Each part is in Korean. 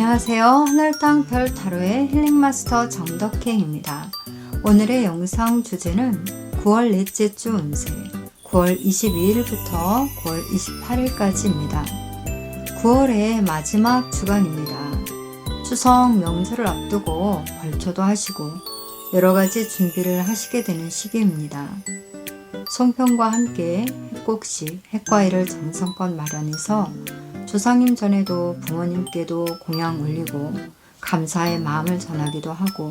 안녕하세요. 하늘땅 별 타로의 힐링마스터 정덕혜입니다. 오늘의 영상 주제는 9월 넷째 주 운세 9월 22일부터 9월 28일까지입니다. 9월의 마지막 주간입니다. 추석 명절을 앞두고 벌초도 하시고 여러가지 준비를 하시게 되는 시기입니다. 송편과 함께 핵곡식, 핵과일을 정성껏 마련해서 조상님 전에도 부모님께도 공양 올리고 감사의 마음을 전하기도 하고,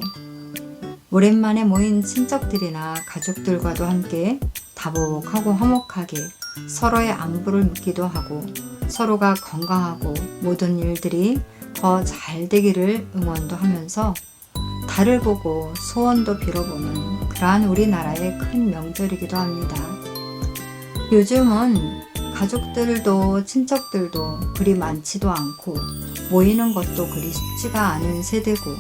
오랜만에 모인 친척들이나 가족들과도 함께 다복하고 화목하게 서로의 안부를 묻기도 하고, 서로가 건강하고 모든 일들이 더 잘 되기를 응원도 하면서 달을 보고 소원도 빌어보는 그러한 우리나라의 큰 명절이기도 합니다. 요즘은 가족들도 친척들도 그리 많지도 않고 모이는 것도 그리 쉽지가 않은 세대고,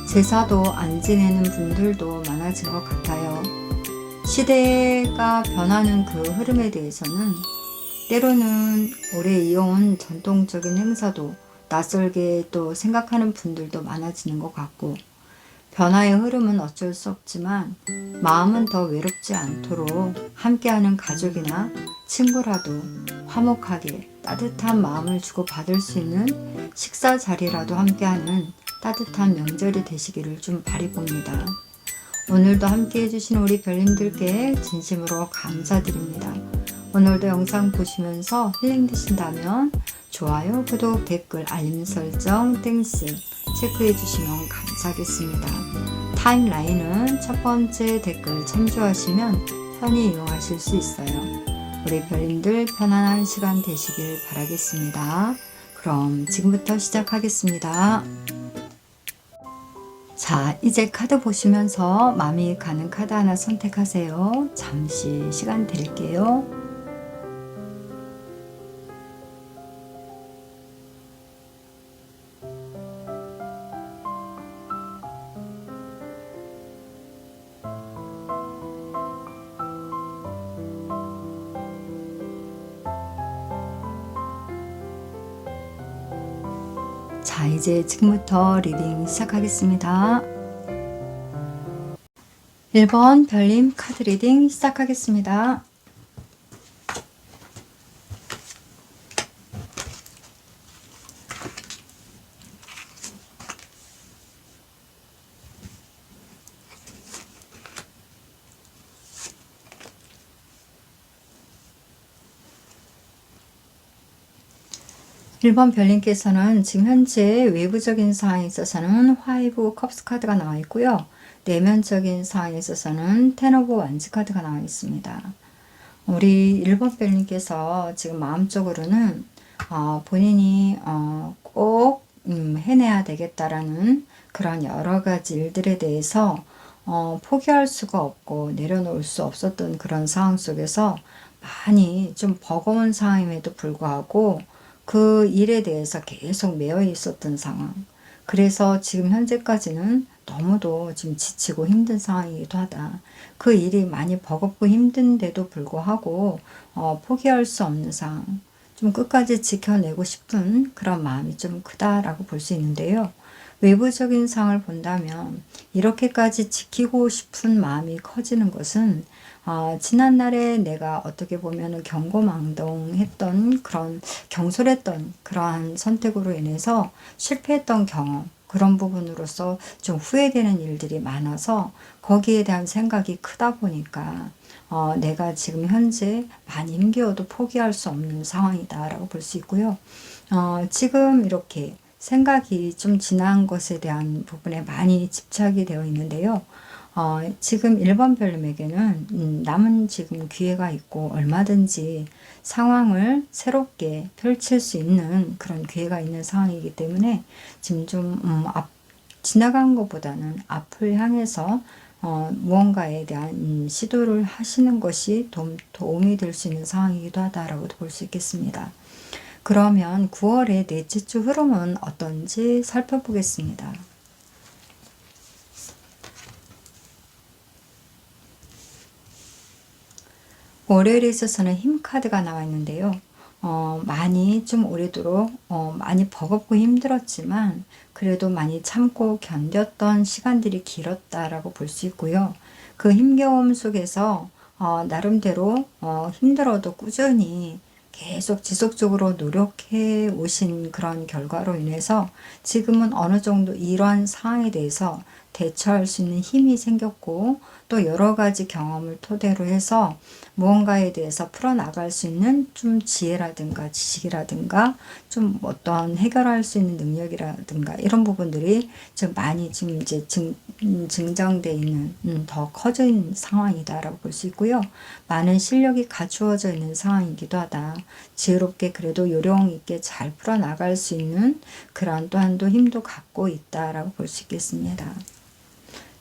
제사도 안 지내는 분들도 많아진 것 같아요. 시대가 변하는 그 흐름에 대해서는 때로는 오래 이어온 전통적인 행사도 낯설게 또 생각하는 분들도 많아지는 것 같고, 변화의 흐름은 어쩔 수 없지만 마음은 더 외롭지 않도록 함께하는 가족이나 친구라도 화목하게 따뜻한 마음을 주고받을 수 있는 식사 자리라도 함께하는 따뜻한 명절이 되시기를 좀 바라봅니다. 오늘도 함께 해주신 우리 별님들께 진심으로 감사드립니다. 오늘도 영상 보시면서 힐링 되신다면 좋아요, 구독, 댓글, 알림 설정, 땡스 체크해 주시면 감사하겠습니다. 타임라인은 첫 번째 댓글 참조하시면 편히 이용하실 수 있어요. 우리 별님들 편안한 시간 되시길 바라겠습니다. 그럼 지금부터 시작하겠습니다. 자, 이제 카드 보시면서 마음이 가는 카드 하나 선택하세요. 잠시 시간 드릴게요. 자, 이제 지금부터 리딩 시작하겠습니다. 1번 별님 카드 리딩 시작하겠습니다. (1번) 별님께서는 지금 현재 외부적인 상황에 있어서는 화이브 컵스 카드가 나와 있고요. 내면적인 상황에 있어서는 텐 오브 완즈 카드가 나와 있습니다. 우리 1번 별님께서 지금 마음적으로는 본인이 꼭 해내야 되겠다라는 그런 여러 가지 일들에 대해서 포기할 수가 없고 내려놓을 수 없었던 그런 상황 속에서 많이 좀 버거운 상황임에도 불구하고 그 일에 대해서 계속 매여 있었던 상황. 그래서 지금 현재까지는 너무도 지금 지치고 힘든 상황이기도 하다. 그 일이 많이 버겁고 힘든데도 불구하고 포기할 수 없는 상황. 좀 끝까지 지켜내고 싶은 그런 마음이 좀 크다라고 볼 수 있는데요. 외부적인 상황을 본다면 이렇게까지 지키고 싶은 마음이 커지는 것은 지난날에 내가 어떻게 보면 경고망동했던 그런 경솔했던 그러한 선택으로 인해서 실패했던 경험, 그런 부분으로서 좀 후회되는 일들이 많아서 거기에 대한 생각이 크다 보니까 내가 지금 현재 많이 힘겨워도 포기할 수 없는 상황이다 라고 볼 수 있고요. 지금 이렇게 생각이 좀 지난 것에 대한 부분에 많이 집착이 되어 있는데요. 지금 1번 별님에게는 남은 지금 기회가 있고 얼마든지 상황을 새롭게 펼칠 수 있는 그런 기회가 있는 상황이기 때문에 지금 좀 지나간 것보다는 앞을 향해서 무언가에 대한 시도를 하시는 것이 도움이 될 수 있는 상황이기도 하다라고 볼 수 있겠습니다. 그러면 9월의 넷째 주 흐름은 어떤지 살펴보겠습니다. 월요일에 있어서는 힘 카드가 나와 있는데요. 많이 좀 오래도록 많이 버겁고 힘들었지만 그래도 많이 참고 견뎠던 시간들이 길었다라고 볼 수 있고요. 그 힘겨움 속에서 나름대로 힘들어도 꾸준히 계속 지속적으로 노력해 오신 그런 결과로 인해서 지금은 어느 정도 이러한 상황에 대해서 대처할 수 있는 힘이 생겼고 또 여러 가지 경험을 토대로 해서 무언가에 대해서 풀어나갈 수 있는 좀 지혜라든가 지식이라든가 좀 어떤 해결할 수 있는 능력이라든가 이런 부분들이 좀 많이 지금 이제 증정돼 있는 더 커져 있는 상황이다라고 볼 수 있고요. 많은 실력이 갖추어져 있는 상황이기도 하다. 지혜롭게 그래도 요령 있게 잘 풀어나갈 수 있는 그런 또한도 힘도 갖고 있다라고 볼 수 있겠습니다.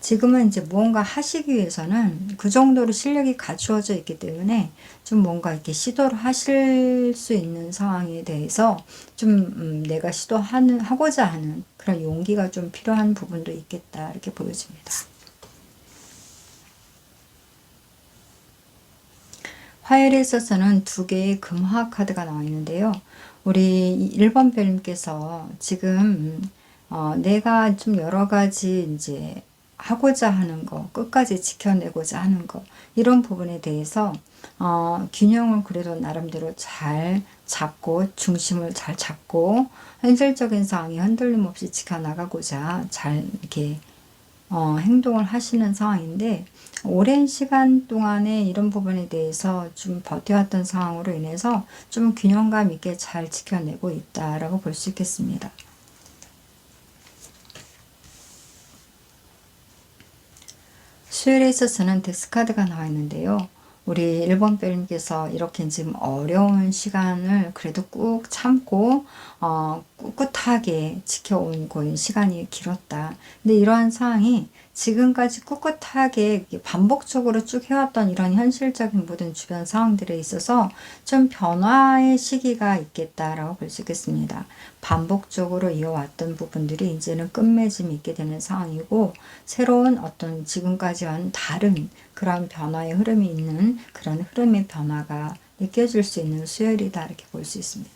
지금은 이제 무언가 하시기 위해서는 그 정도로 실력이 갖추어져 있기 때문에 좀 뭔가 이렇게 시도를 하실 수 있는 상황에 대해서 좀 내가 하고자 하는 그런 용기가 좀 필요한 부분도 있겠다 이렇게 보여집니다. 화요일에 있어서는 두 개의 금화 카드가 나와 있는데요. 우리 1번 별님께서 지금 내가 좀 여러 가지 이제 하고자 하는 거, 끝까지 지켜내고자 하는 거, 이런 부분에 대해서 균형을 그래도 나름대로 잘 잡고 중심을 잘 잡고 현실적인 상황이 흔들림 없이 지켜나가고자 잘 이렇게 행동을 하시는 상황인데 오랜 시간 동안에 이런 부분에 대해서 좀 버텨왔던 상황으로 인해서 좀 균형감 있게 잘 지켜내고 있다라고 볼 수 있겠습니다. 수요일에 있어서는 데스카드가 나와 있는데요. 우리 1번 별님께서 이렇게 지금 어려운 시간을 그래도 꾹 참고 꿋꿋하게 지켜온 그 시간이 길었다. 근데 이러한 상황이 지금까지 꿋꿋하게 반복적으로 쭉 해왔던 이런 현실적인 모든 주변 상황들에 있어서 좀 변화의 시기가 있겠다라고 볼 수 있겠습니다. 반복적으로 이어왔던 부분들이 이제는 끝맺음이 있게 되는 상황이고 새로운 어떤 지금까지와는 다른 그런 변화의 흐름이 있는 그런 흐름의 변화가 느껴질 수 있는 수요일이다 이렇게 볼 수 있습니다.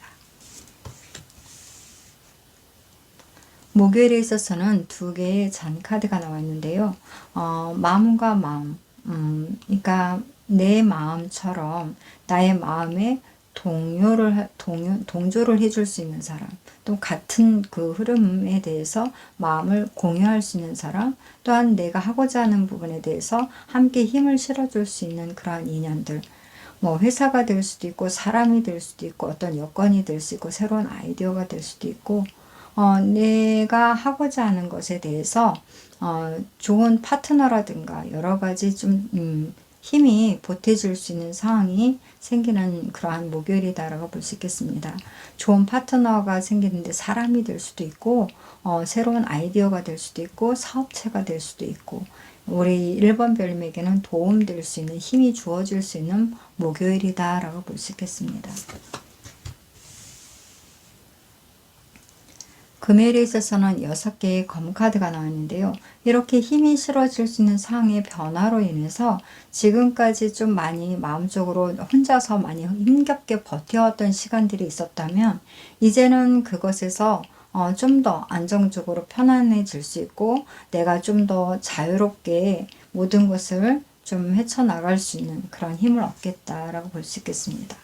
목요일에 있어서는 두 개의 잔 카드가 나와 있는데요. 마음과 마음, 그러니까 내 마음처럼 나의 마음에 동조를 해줄 수 있는 사람, 또 같은 그 흐름에 대해서 마음을 공유할 수 있는 사람, 또한 내가 하고자 하는 부분에 대해서 함께 힘을 실어줄 수 있는 그러한 인연들, 뭐 회사가 될 수도 있고 사람이 될 수도 있고 어떤 여건이 될 수 있고 새로운 아이디어가 될 수도 있고 내가 하고자 하는 것에 대해서 좋은 파트너라든가 여러 가지 좀 힘이 보태질 수 있는 상황이 생기는 그러한 목요일이다라고 볼 수 있겠습니다. 좋은 파트너가 생기는데 사람이 될 수도 있고 새로운 아이디어가 될 수도 있고 사업체가 될 수도 있고 우리 1번 별님에게는 도움될 수 있는 힘이 주어질 수 있는 목요일이다라고 볼 수 있겠습니다. 금요일에 있어서는 6개의 검카드가 나왔는데요. 이렇게 힘이 실어질 수 있는 상황의 변화로 인해서 지금까지 좀 많이 마음적으로 혼자서 많이 힘겹게 버텨왔던 시간들이 있었다면 이제는 그것에서 좀 더 안정적으로 편안해질 수 있고 내가 좀 더 자유롭게 모든 것을 좀 헤쳐나갈 수 있는 그런 힘을 얻겠다라고 볼 수 있겠습니다.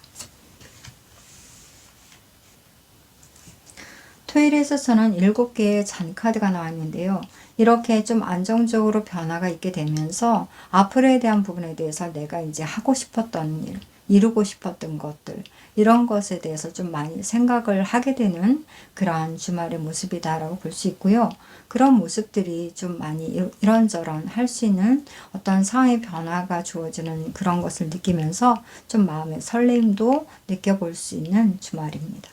토요일에 있어서는 7개의 잔카드가 나왔는데요. 이렇게 좀 안정적으로 변화가 있게 되면서 앞으로에 대한 부분에 대해서 내가 이제 하고 싶었던 일, 이루고 싶었던 것들 이런 것에 대해서 좀 많이 생각을 하게 되는 그러한 주말의 모습이다라고 볼 수 있고요. 그런 모습들이 좀 많이 이런저런 할 수 있는 어떤 상황의 변화가 주어지는 그런 것을 느끼면서 좀 마음의 설레임도 느껴볼 수 있는 주말입니다.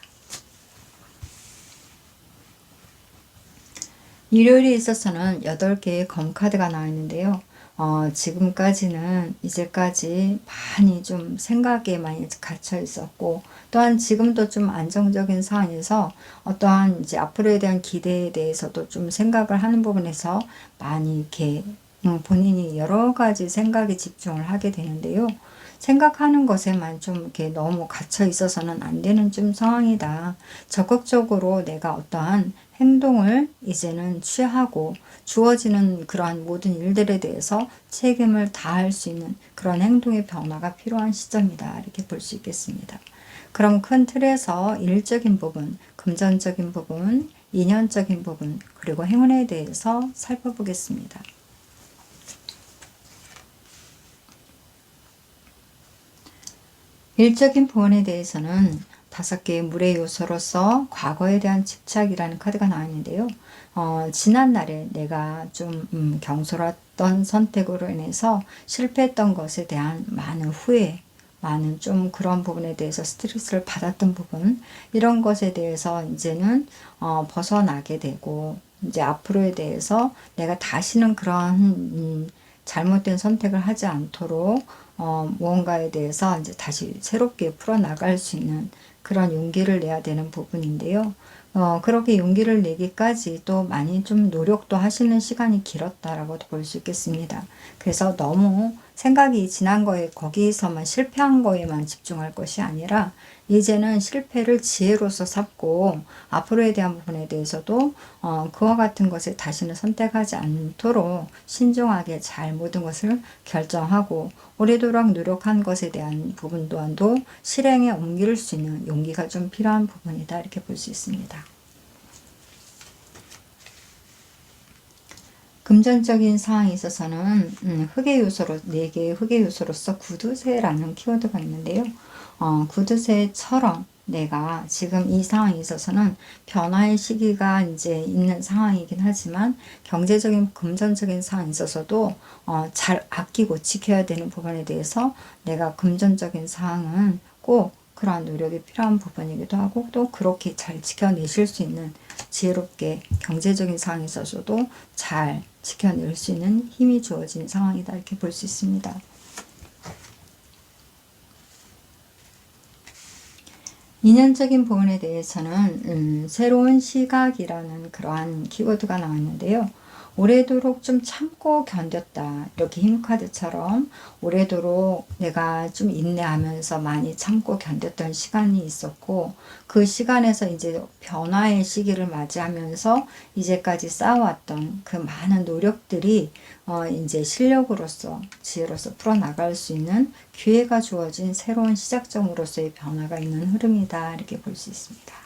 일요일에 있어서는 8개의 검카드가 나와 있는데요. 지금까지는 이제까지 많이 좀 생각에 많이 갇혀 있었고 또한 지금도 좀 안정적인 상황에서 어떠한 이제 앞으로에 대한 기대에 대해서도 좀 생각을 하는 부분에서 많이 이렇게 본인이 여러 가지 생각에 집중을 하게 되는데요. 생각하는 것에만 좀 이렇게 너무 갇혀 있어서는 안 되는 좀 상황이다. 적극적으로 내가 어떠한 행동을 이제는 취하고 주어지는 그러한 모든 일들에 대해서 책임을 다할 수 있는 그런 행동의 변화가 필요한 시점이다. 이렇게 볼 수 있겠습니다. 그럼 큰 틀에서 일적인 부분, 금전적인 부분, 인연적인 부분, 그리고 행운에 대해서 살펴보겠습니다. 일적인 부분에 대해서는 5개의 물의 요소로서 과거에 대한 집착이라는 카드가 나왔는데요. 지난날에 내가 좀 경솔했던 선택으로 인해서 실패했던 것에 대한 많은 후회, 많은 좀 그런 부분에 대해서 스트레스를 받았던 부분, 이런 것에 대해서 이제는 벗어나게 되고, 이제 앞으로에 대해서 내가 다시는 그런 잘못된 선택을 하지 않도록 무언가에 대해서 이제 다시 새롭게 풀어나갈 수 있는 그런 용기를 내야 되는 부분인데요. 그렇게 용기를 내기까지 또 많이 좀 노력도 하시는 시간이 길었다라고도 볼 수 있겠습니다. 그래서 너무 생각이 지난 거에 거기서만 실패한 거에만 집중할 것이 아니라 이제는 실패를 지혜로서 삼고 앞으로에 대한 부분에 대해서도 그와 같은 것을 다시는 선택하지 않도록 신중하게 잘 모든 것을 결정하고 오래도록 노력한 것에 대한 부분 또한도 실행에 옮길 수 있는 용기가 좀 필요한 부분이다 이렇게 볼 수 있습니다. 금전적인 상황에 있어서는 흑의 요소로 4개의 흑의 요소로서 구두쇠라는 키워드가 있는데요. 구두쇠처럼 내가 지금 이 상황에 있어서는 변화의 시기가 이제 있는 상황이긴 하지만 경제적인 금전적인 상황에 있어서도 잘 아끼고 지켜야 되는 부분에 대해서 내가 금전적인 상황은 꼭 그러한 노력이 필요한 부분이기도 하고 또 그렇게 잘 지켜내실 수 있는 지혜롭게 경제적인 상황에 있어서도 잘 지켜낼 수 있는 힘이 주어진 상황이다 이렇게 볼 수 있습니다. 인연적인 부분에 대해서는 새로운 시각이라는 그러한 키워드가 나왔는데요. 오래도록 좀 참고 견뎠다. 이렇게 힘카드처럼 오래도록 내가 좀 인내하면서 많이 참고 견뎠던 시간이 있었고 그 시간에서 이제 변화의 시기를 맞이하면서 이제까지 쌓아왔던 그 많은 노력들이 이제 실력으로서 지혜로서 풀어나갈 수 있는 기회가 주어진 새로운 시작점으로서의 변화가 있는 흐름이다. 이렇게 볼 수 있습니다.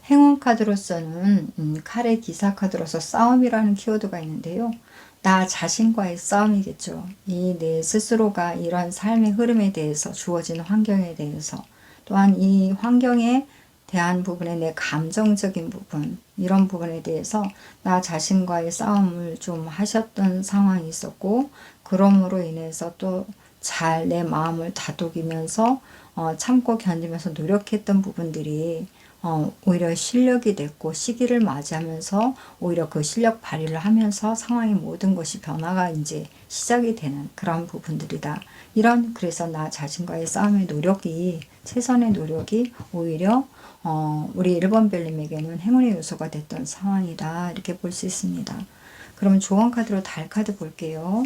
행운 카드로서는 칼의 기사 카드로서 싸움이라는 키워드가 있는데요. 나 자신과의 싸움이겠죠. 이 내 스스로가 이러한 삶의 흐름에 대해서 주어진 환경에 대해서 또한 이 환경에 대한 부분에 내 감정적인 부분 이런 부분에 대해서 나 자신과의 싸움을 좀 하셨던 상황이 있었고 그럼으로 인해서 또 잘 내 마음을 다독이면서 참고 견디면서 노력했던 부분들이 오히려 실력이 됐고 시기를 맞이하면서 오히려 그 실력 발휘를 하면서 상황의 모든 것이 변화가 이제 시작이 되는 그런 부분들이다. 그래서 나 자신과의 싸움의 노력이 최선의 노력이 오히려 우리 1번 별님에게는 행운의 요소가 됐던 상황이다. 이렇게 볼 수 있습니다. 그럼 조언 카드로 달 카드 볼게요.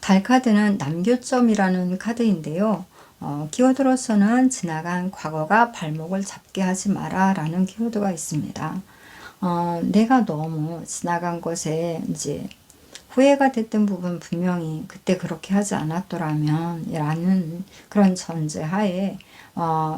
달 카드는 남교점이라는 카드인데요. 키워드로서는 지나간 과거가 발목을 잡게 하지 마라 라는 키워드가 있습니다. 내가 너무 지나간 것에 이제 후회가 됐던 부분 분명히 그때 그렇게 하지 않았더라면 라는 그런 전제하에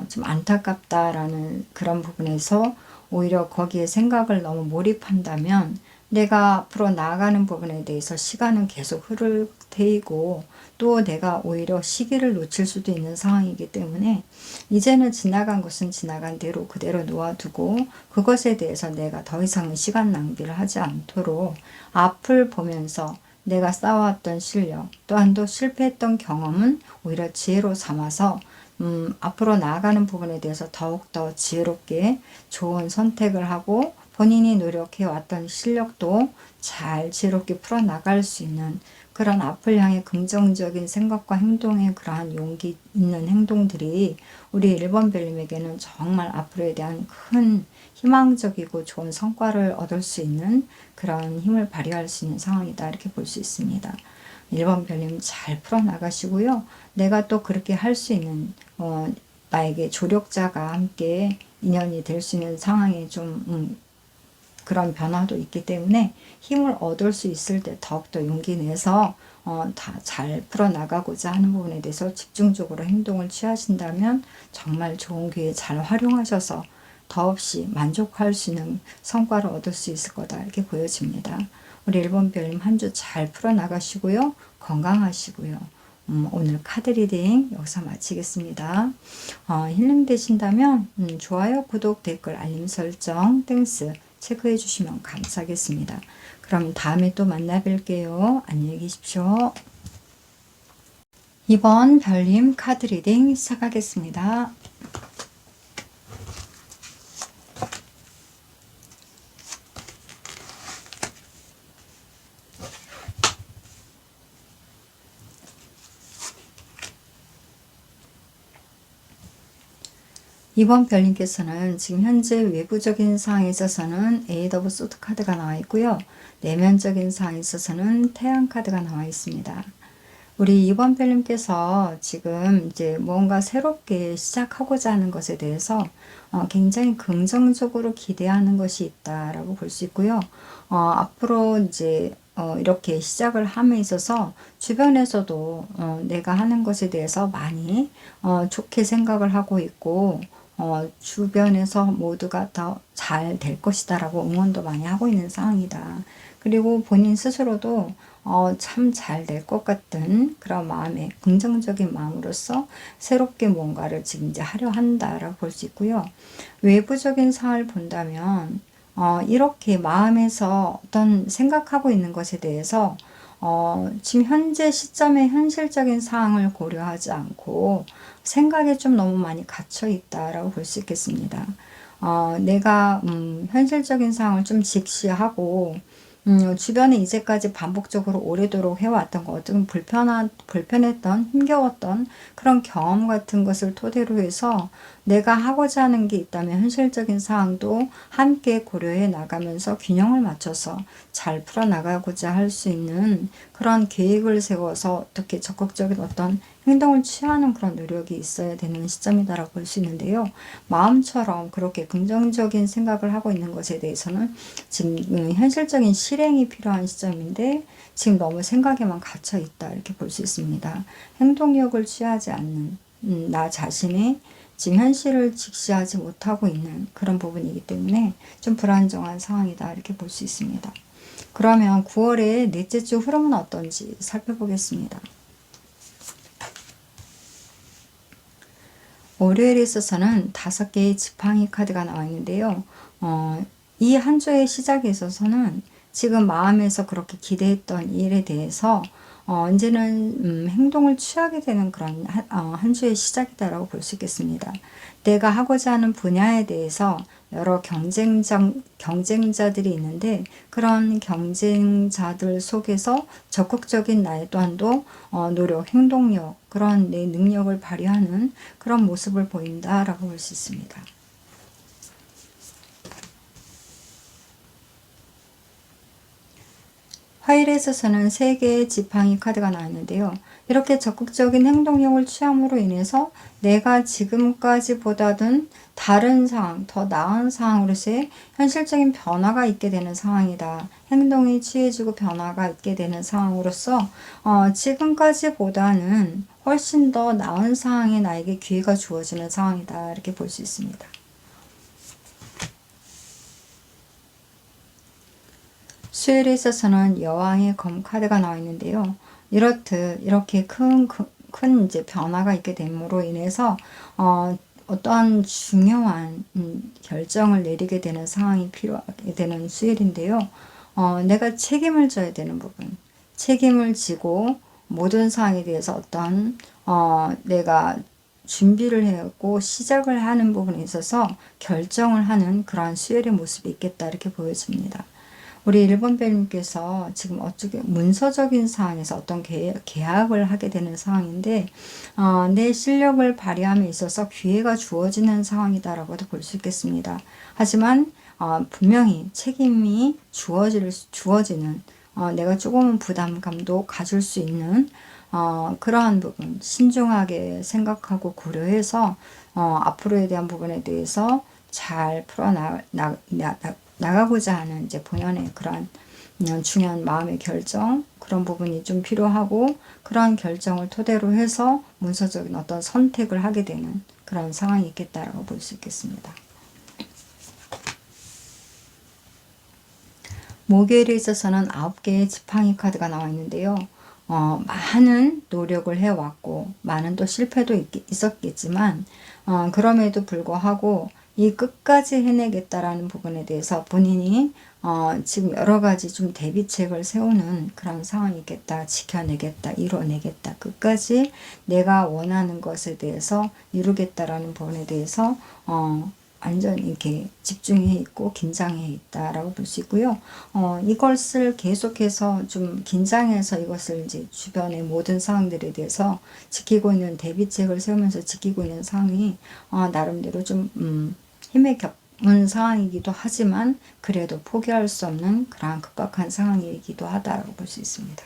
좀 안타깝다라는 그런 부분에서 오히려 거기에 생각을 너무 몰입한다면 내가 앞으로 나아가는 부분에 대해서 시간은 계속 흐를 테이고 또 내가 오히려 시기를 놓칠 수도 있는 상황이기 때문에 이제는 지나간 것은 지나간 대로 그대로 놓아두고 그것에 대해서 내가 더 이상은 시간 낭비를 하지 않도록 앞을 보면서 내가 쌓아왔던 실력 또한 또 실패했던 경험은 오히려 지혜로 삼아서 앞으로 나아가는 부분에 대해서 더욱더 지혜롭게 좋은 선택을 하고 본인이 노력해 왔던 실력도 잘 지혜롭게 풀어나갈 수 있는 그런 앞을 향해 긍정적인 생각과 행동에 그러한 용기 있는 행동들이 우리 1번 별님에게는 정말 앞으로에 대한 큰 희망적이고 좋은 성과를 얻을 수 있는 그런 힘을 발휘할 수 있는 상황이다 이렇게 볼 수 있습니다. 1번 별님 잘 풀어나가시고요. 내가 또 그렇게 할 수 있는 나에게 조력자가 함께 인연이 될 수 있는 상황에 좀 그런 변화도 있기 때문에 힘을 얻을 수 있을 때 더욱더 용기 내서 다 잘 풀어나가고자 하는 부분에 대해서 집중적으로 행동을 취하신다면 정말 좋은 기회 잘 활용하셔서 더없이 만족할 수 있는 성과를 얻을 수 있을 거다 이렇게 보여집니다. 우리 1번 별님 한 주 잘 풀어나가시고요. 건강하시고요. 오늘 카드 리딩 여기서 마치겠습니다. 힐링 되신다면 좋아요, 구독, 댓글, 알림 설정, 땡스 체크해 주시면 감사하겠습니다. 그럼 다음에 또 만나 뵐게요. 안녕히 계십시오. 이번 별님 카드 리딩 시작하겠습니다. 이번 별님께서는 지금 현재 외부적인 상황에 있어서는 에이드 오브 소드 카드가 나와 있고요. 내면적인 상황에 있어서는 태양 카드가 나와 있습니다. 우리 이번 별님께서 지금 이제 뭔가 새롭게 시작하고자 하는 것에 대해서 굉장히 긍정적으로 기대하는 것이 있다라고 볼 수 있고요. 앞으로 이제 이렇게 시작을 함에 있어서 주변에서도 내가 하는 것에 대해서 많이 좋게 생각을 하고 있고 주변에서 모두가 더 잘 될 것이다 라고 응원도 많이 하고 있는 상황이다. 그리고 본인 스스로도 참 잘 될 것 같은 그런 마음에 긍정적인 마음으로서 새롭게 뭔가를 지금 이제 하려 한다라고 볼 수 있고요. 외부적인 상황을 본다면 이렇게 마음에서 어떤 생각하고 있는 것에 대해서 지금 현재 시점의 현실적인 상황을 고려하지 않고 생각에 좀 너무 많이 갇혀 있다라고 볼 수 있겠습니다. 내가 현실적인 상황을 좀 직시하고 주변에 이제까지 반복적으로 오래도록 해왔던 거, 어떤 불편했던, 힘겨웠던 그런 경험 같은 것을 토대로 해서 내가 하고자 하는 게 있다면 현실적인 사항도 함께 고려해 나가면서 균형을 맞춰서 잘 풀어나가고자 할 수 있는 그런 계획을 세워서 어떻게 적극적인 어떤 행동을 취하는 그런 노력이 있어야 되는 시점이다라고 볼 수 있는데요. 마음처럼 그렇게 긍정적인 생각을 하고 있는 것에 대해서는 지금 현실적인 실행이 필요한 시점인데 지금 너무 생각에만 갇혀 있다 이렇게 볼 수 있습니다. 행동력을 취하지 않는 나 자신의 지금 현실을 직시하지 못하고 있는 그런 부분이기 때문에 좀 불안정한 상황이다 이렇게 볼 수 있습니다. 그러면 9월의 넷째 주 흐름은 어떤지 살펴보겠습니다. 월요일에 있어서는 5개의 지팡이 카드가 나와 있는데요. 이 한 주의 시작에 있어서는 지금 마음에서 그렇게 기대했던 일에 대해서 이제는 행동을 취하게 되는 그런 한 주의 시작이다라고 볼 수 있겠습니다. 내가 하고자 하는 분야에 대해서 여러 경쟁자들이 있는데 그런 경쟁자들 속에서 적극적인 나의 또한도 노력, 행동력, 그런 내 능력을 발휘하는 그런 모습을 보인다라고 볼 수 있습니다. 화요일에 있어서는 3개의 지팡이 카드가 나왔는데요. 이렇게 적극적인 행동력을 취함으로 인해서 내가 지금까지보다는 다른 상황, 더 나은 상황으로서의 현실적인 변화가 있게 되는 상황이다. 행동이 취해지고 변화가 있게 되는 상황으로서 지금까지보다는 훨씬 더 나은 상황에 나에게 기회가 주어지는 상황이다. 이렇게 볼 수 있습니다. 수요일에 있어서는 여왕의 검 카드가 나와 있는데요. 이렇듯 이렇게 큰 이제 변화가 있게 됨으로 인해서 어떠한 중요한 결정을 내리게 되는 상황이 필요하게 되는 수요일인데요. 내가 책임을 져야 되는 부분, 책임을 지고 모든 상황에 대해서 어떤 내가 준비를 해왔고 시작을 하는 부분에 있어서 결정을 하는 그러한 수요일의 모습이 있겠다 이렇게 보여집니다. 우리 1번 배님께서 지금 어떻게 문서적인 상황에서 어떤 계약을 하게 되는 상황인데 내 실력을 발휘함에 있어서 기회가 주어지는 상황이다라고도 볼 수 있겠습니다. 하지만 분명히 책임이 주어지는 내가 조금은 부담감도 가질 수 있는 그러한 부분 신중하게 생각하고 고려해서 앞으로에 대한 부분에 대해서 잘 나가고자 하는 이제 본연의 그러한 중요한 마음의 결정 그런 부분이 좀 필요하고 그러한 결정을 토대로 해서 문서적인 어떤 선택을 하게 되는 그런 상황이 있겠다라고 볼 수 있겠습니다. 목요일에 있어서는 9개의 지팡이 카드가 나와 있는데요. 많은 노력을 해왔고 많은 또 실패도 있었겠지만 그럼에도 불구하고 이 끝까지 해내겠다라는 부분에 대해서 본인이 지금 여러 가지 좀 대비책을 세우는 그런 상황이 있겠다. 지켜내겠다. 이뤄내겠다. 끝까지 내가 원하는 것에 대해서 이루겠다라는 부분에 대해서 완전히 이렇게 집중해 있고 긴장해 있다라고 볼 수 있고요. 이것을 계속해서 좀 긴장해서 이것을 이제 주변의 모든 상황들에 대해서 지키고 있는 대비책을 세우면서 지키고 있는 상황이 나름대로 좀 힘에 겹은 상황이기도 하지만 그래도 포기할 수 없는 그러한 급박한 상황이기도 하다라고 볼 수 있습니다.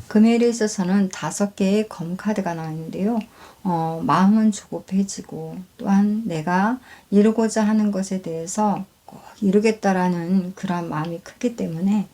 금요일에 있어서는 5개의 검 카드가 나와 있는데요. 마음은 조급해지고 또한 내가 이루고자 하는 것에 대해서 꼭 이루겠다라는 그런 마음이 크기 때문에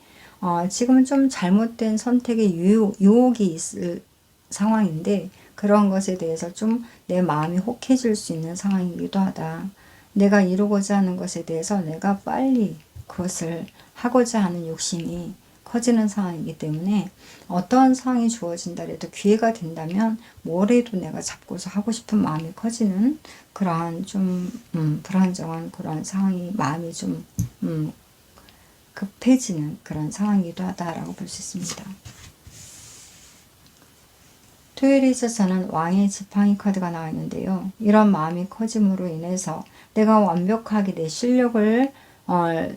지금은 좀 잘못된 선택의 유혹이 있을 상황인데 그런 것에 대해서 좀 내 마음이 혹해질 수 있는 상황이기도 하다. 내가 이루고자 하는 것에 대해서 내가 빨리 그것을 하고자 하는 욕심이 커지는 상황이기 때문에 어떠한 상황이 주어진다 해도 기회가 된다면 뭐래도 내가 잡고서 하고 싶은 마음이 커지는 그러한 좀 불안정한 그런 상황이 마음이 좀 급해지는 그런 상황이기도 하다라고 볼 수 있습니다. 토요일에 있어서는 왕의 지팡이 카드가 나와 있는데요. 이런 마음이 커짐으로 인해서 내가 완벽하게 내 실력을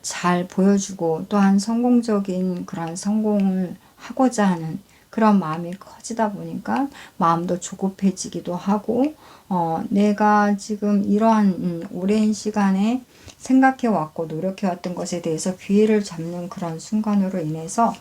잘 보여주고 또한 성공적인 그런 성공을 하고자 하는 그런 마음이 커지다 보니까 마음도 조급해지기도 하고 내가 지금 이러한 오랜 시간에 생각해 왔고 노력해 왔던 것에 대해서 기회를 잡는 그런 순간으로 인해서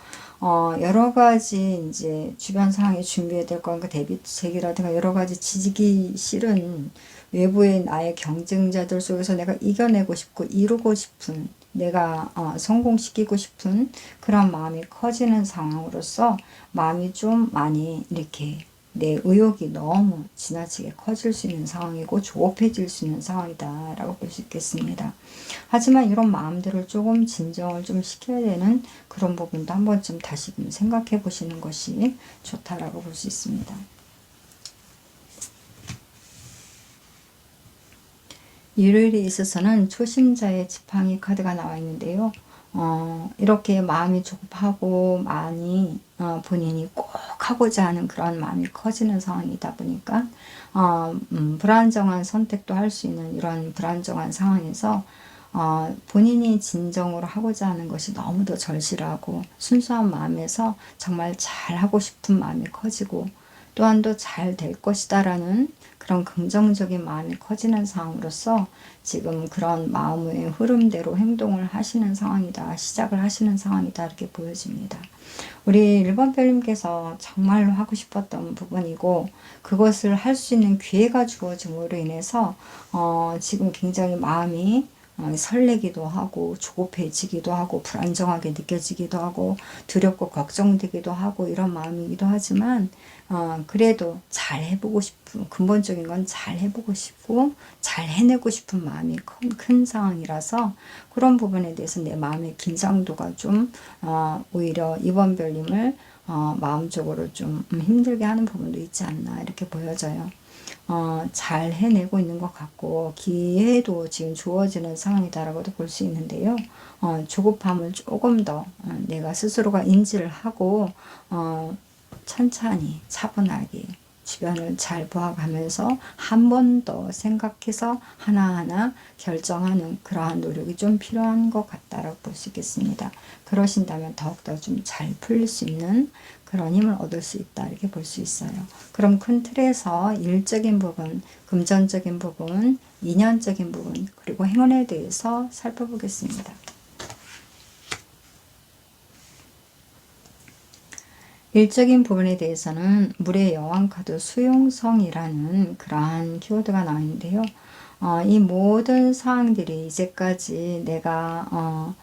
여러 가지 이제 주변 상황에 준비해야 될 것과 대비책이라든가 여러 가지 지지기 싫은 외부의 나의 경쟁자들 속에서 내가 이겨내고 싶고 이루고 싶은 내가 성공시키고 싶은 그런 마음이 커지는 상황으로서 마음이 좀 많이 이렇게 내 의욕이 너무 지나치게 커질 수 있는 상황이고 조급해질 수 있는 상황이다 라고 볼 수 있겠습니다. 하지만 이런 마음들을 조금 진정을 좀 시켜야 되는 그런 부분도 한 번쯤 다시금 생각해 보시는 것이 좋다라고 볼 수 있습니다. 일요일에 있어서는 초심자의 지팡이 카드가 나와 있는데요. 이렇게 마음이 조급하고 많이 본인이 꼭 하고자 하는 그런 마음이 커지는 상황이다 보니까 불안정한 선택도 할 수 있는 이런 불안정한 상황에서 본인이 진정으로 하고자 하는 것이 너무도 절실하고 순수한 마음에서 정말 잘하고 싶은 마음이 커지고 또한 또 잘 될 것이다 라는 그런 긍정적인 마음이 커지는 상황으로서 지금 그런 마음의 흐름대로 행동을 하시는 상황이다. 시작을 하시는 상황이다. 이렇게 보여집니다. 우리 1번 별님께서 정말로 하고 싶었던 부분이고 그것을 할 수 있는 기회가 주어짐으로 인해서 지금 굉장히 마음이 설레기도 하고 조급해지기도 하고 불안정하게 느껴지기도 하고 두렵고 걱정되기도 하고 이런 마음이기도 하지만 그래도 잘 해보고 싶은 근본적인 건 잘 해보고 싶고 잘 해내고 싶은 마음이 큰 상황이라서 그런 부분에 대해서 내 마음의 긴장도가 좀 오히려 이번 별님을 마음적으로 좀 힘들게 하는 부분도 있지 않나 이렇게 보여져요. 잘 해내고 있는 것 같고 기회도 지금 주어지는 상황이다라고도 볼 수 있는데요. 조급함을 조금 더 내가 스스로가 인지를 하고 천천히 차분하게 주변을 잘 보아가면서 한 번 더 생각해서 하나하나 결정하는 그러한 노력이 좀 필요한 것 같다라고 볼 수 있겠습니다. 그러신다면 더욱더 좀 잘 풀릴 수 있는 그런 힘을 얻을 수 있다 이렇게 볼 수 있어요. 그럼 큰 틀에서 일적인 부분, 금전적인 부분, 인연적인 부분, 그리고 행운에 대해서 살펴보겠습니다. 일적인 부분에 대해서는 물의 여왕 카드 수용성이라는 그러한 키워드가 나와 있는데요. 이 모든 사항들이 이제까지 내가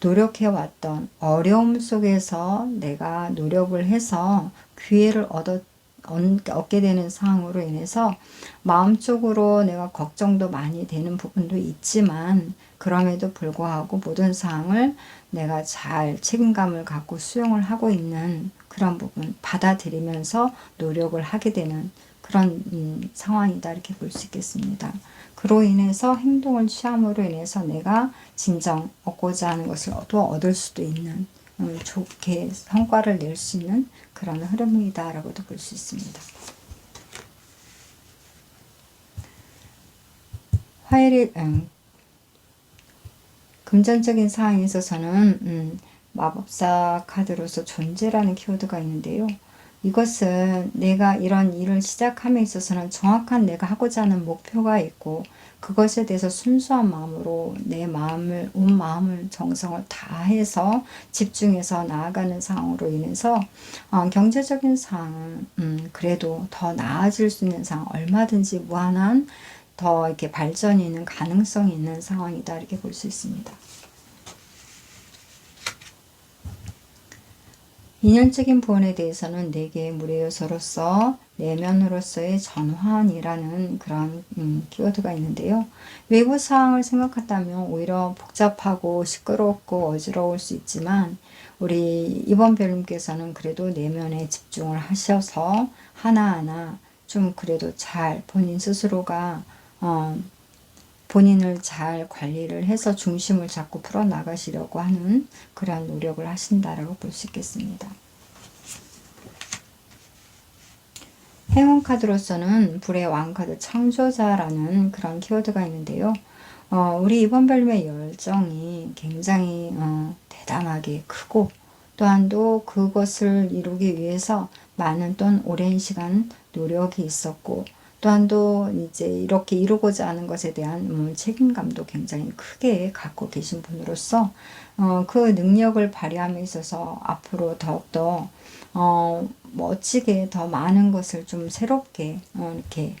노력해왔던 어려움 속에서 내가 노력을 해서 기회를 얻게 되는 상황으로 인해서 마음적으로 내가 걱정도 많이 되는 부분도 있지만 그럼에도 불구하고 모든 사항을 내가 잘 책임감을 갖고 수용을 하고 있는 그런 부분 받아들이면서 노력을 하게 되는 그런 상황이다 이렇게 볼 수 있겠습니다. 그로 인해서 행동을 취함으로 인해서 내가 진정 얻고자 하는 것을 또 얻을 수도 있는 좋게 성과를 낼 수 있는 그런 흐름이다 라고도 볼 수 있습니다. 화요일 금전적인 상황에 있어서는 마법사 카드로서 존재라는 키워드가 있는데요. 이것은 내가 이런 일을 시작함에 있어서는 정확한 내가 하고자 하는 목표가 있고 그것에 대해서 순수한 마음으로 내 마음을 온 마음을 정성을 다해서 집중해서 나아가는 상황으로 인해서 경제적인 상황은 그래도 더 나아질 수 있는 상황 얼마든지 무한한 더 이렇게 발전이 있는 가능성이 있는 상황이다 이렇게 볼 수 있습니다. 인연적인 부분에 대해서는 4개의 물의 요소로서 내면으로서의 전환이라는 그런 키워드가 있는데요. 외부 상황을 생각한다면 오히려 복잡하고 시끄럽고 어지러울 수 있지만 우리 이번 별님께서는 그래도 내면에 집중을 하셔서 하나하나 좀 그래도 잘 본인 스스로가 본인을 잘 관리를 해서 중심을 잡고 풀어나가시려고 하는 그러한 노력을 하신다라고 볼 수 있겠습니다. 행운 카드로서는 불의 왕 카드 창조자라는 그런 키워드가 있는데요. 우리 이번 별님의 열정이 굉장히 대단하게 크고 또한도 그것을 이루기 위해서 많은 또 오랜 시간 노력이 있었고 또한도 이제 이렇게 이루고자 하는 것에 대한 책임감도 굉장히 크게 갖고 계신 분으로서 그 능력을 발휘함에 있어서 앞으로 더욱더 멋지게 더 많은 것을 좀 새롭게 이렇게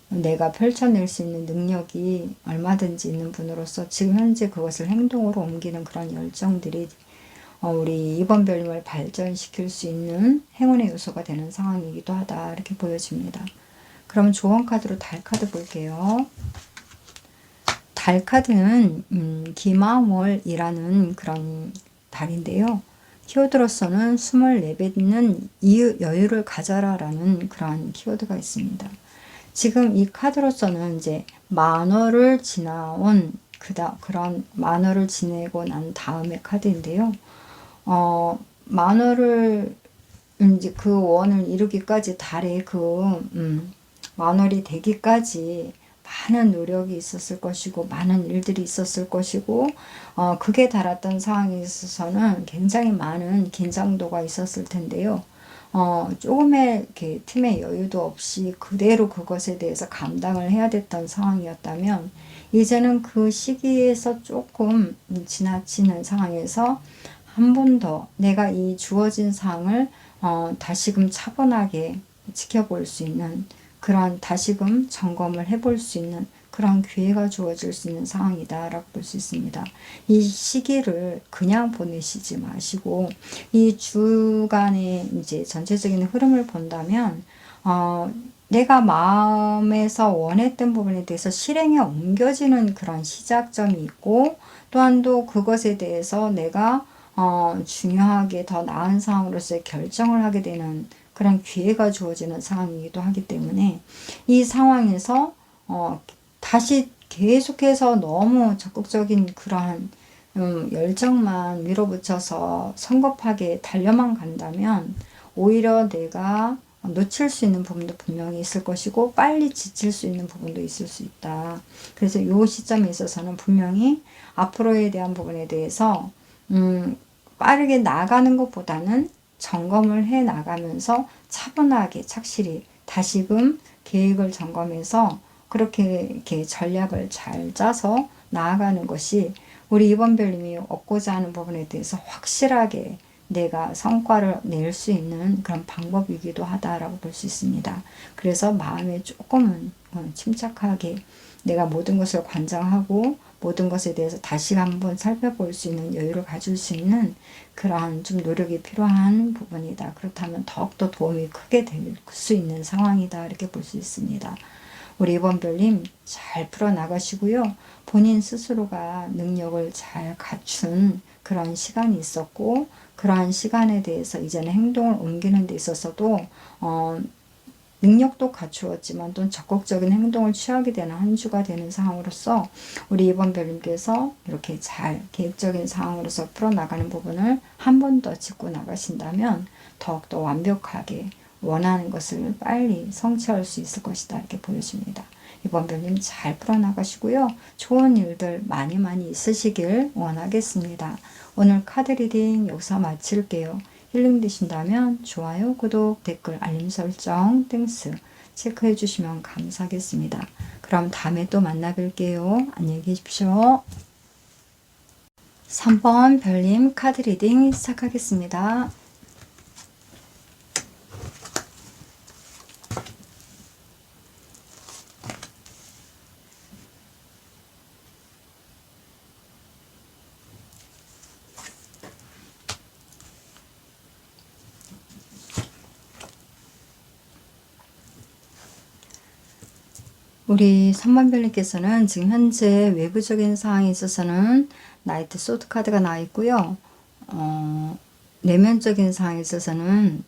내가 펼쳐낼 수 있는 능력이 얼마든지 있는 분으로서 지금 현재 그것을 행동으로 옮기는 그런 열정들이 우리 이번 별님을 발전시킬 수 있는 행운의 요소가 되는 상황이기도 하다 이렇게 보여집니다. 그럼 조언 카드로 달 카드 볼게요. 달 카드는 기마월이라는 그런 달인데요. 키워드로서는 24배 있는 여유를 가져라 라는 그런 키워드가 있습니다. 지금 이 카드로서는 이제 만월을 지나온 그런 만월을 지내고 난 다음의 카드인데요. 만월을 이제 그 원을 이루기까지 달의 만월이 되기까지 많은 노력이 있었을 것이고 많은 일들이 있었을 것이고 극에 달았던 상황에 있어서는 굉장히 많은 긴장도가 있었을 텐데요. 조금의 이렇게 틈의 여유도 없이 그대로 그것에 대해서 감당을 해야 됐던 상황이었다면 이제는 그 시기에서 조금 지나치는 상황에서 한 번 더 내가 이 주어진 상황을 다시금 차분하게 지켜볼 수 있는 그런 다시금 점검을 해볼 수 있는 그런 기회가 주어질 수 있는 상황이다 라고 볼 수 있습니다. 이 시기를 그냥 보내시지 마시고 이 주간의 이제 전체적인 흐름을 본다면 내가 마음에서 원했던 부분에 대해서 실행에 옮겨지는 그런 시작점이 있고 또한 또 그것에 대해서 내가 중요하게 더 나은 상황으로서의 결정을 하게 되는 그런 기회가 주어지는 상황이기도 하기 때문에 이 상황에서 다시 계속해서 너무 적극적인 그러한 열정만 밀어붙여서 성급하게 달려만 간다면 오히려 내가 놓칠 수 있는 부분도 분명히 있을 것이고 빨리 지칠 수 있는 부분도 있을 수 있다. 그래서 이 시점에 있어서는 분명히 앞으로에 대한 부분에 대해서 빠르게 나가는 것보다는 점검을 해 나가면서 차분하게 착실히 다시금 계획을 점검해서 그렇게 이렇게 전략을 잘 짜서 나아가는 것이 우리 이번 별님이 얻고자 하는 부분에 대해서 확실하게 내가 성과를 낼 수 있는 그런 방법이기도 하다라고 볼 수 있습니다. 그래서 마음에 조금은 침착하게 내가 모든 것을 관장하고 모든 것에 대해서 다시 한번 살펴볼 수 있는 여유를 가질 수 있는 그러한 좀 노력이 필요한 부분이다. 그렇다면 더욱더 도움이 크게 될 수 있는 상황이다. 이렇게 볼 수 있습니다. 우리 이번 별님 잘 풀어나가시고요. 본인 스스로가 능력을 잘 갖춘 그런 시간이 있었고 그러한 시간에 대해서 이제는 행동을 옮기는 데 있어서도 능력도 갖추었지만 또 적극적인 행동을 취하게 되는 한 주가 되는 상황으로서 우리 이번 별님께서 이렇게 잘 계획적인 상황으로서 풀어나가는 부분을 한 번 더 짚고 나가신다면 더욱더 완벽하게 원하는 것을 빨리 성취할 수 있을 것이다. 이렇게 보여집니다. 이번 별님 잘 풀어나가시고요. 좋은 일들 많이 많이 있으시길 원하겠습니다. 오늘 카드 리딩 여기서 마칠게요. 힐링 되신다면 좋아요, 구독, 댓글, 알림 설정, 땡스 체크해 주시면 감사하겠습니다. 그럼 다음에 또 만나 뵐게요. 안녕히 계십시오. 3번 별님 카드 리딩 시작하겠습니다. 우리 3번 별님께서는 지금 현재 외부적인 상황에 있어서는 나이트 소드 카드가 나와 있고요. 내면적인 상황에 있어서는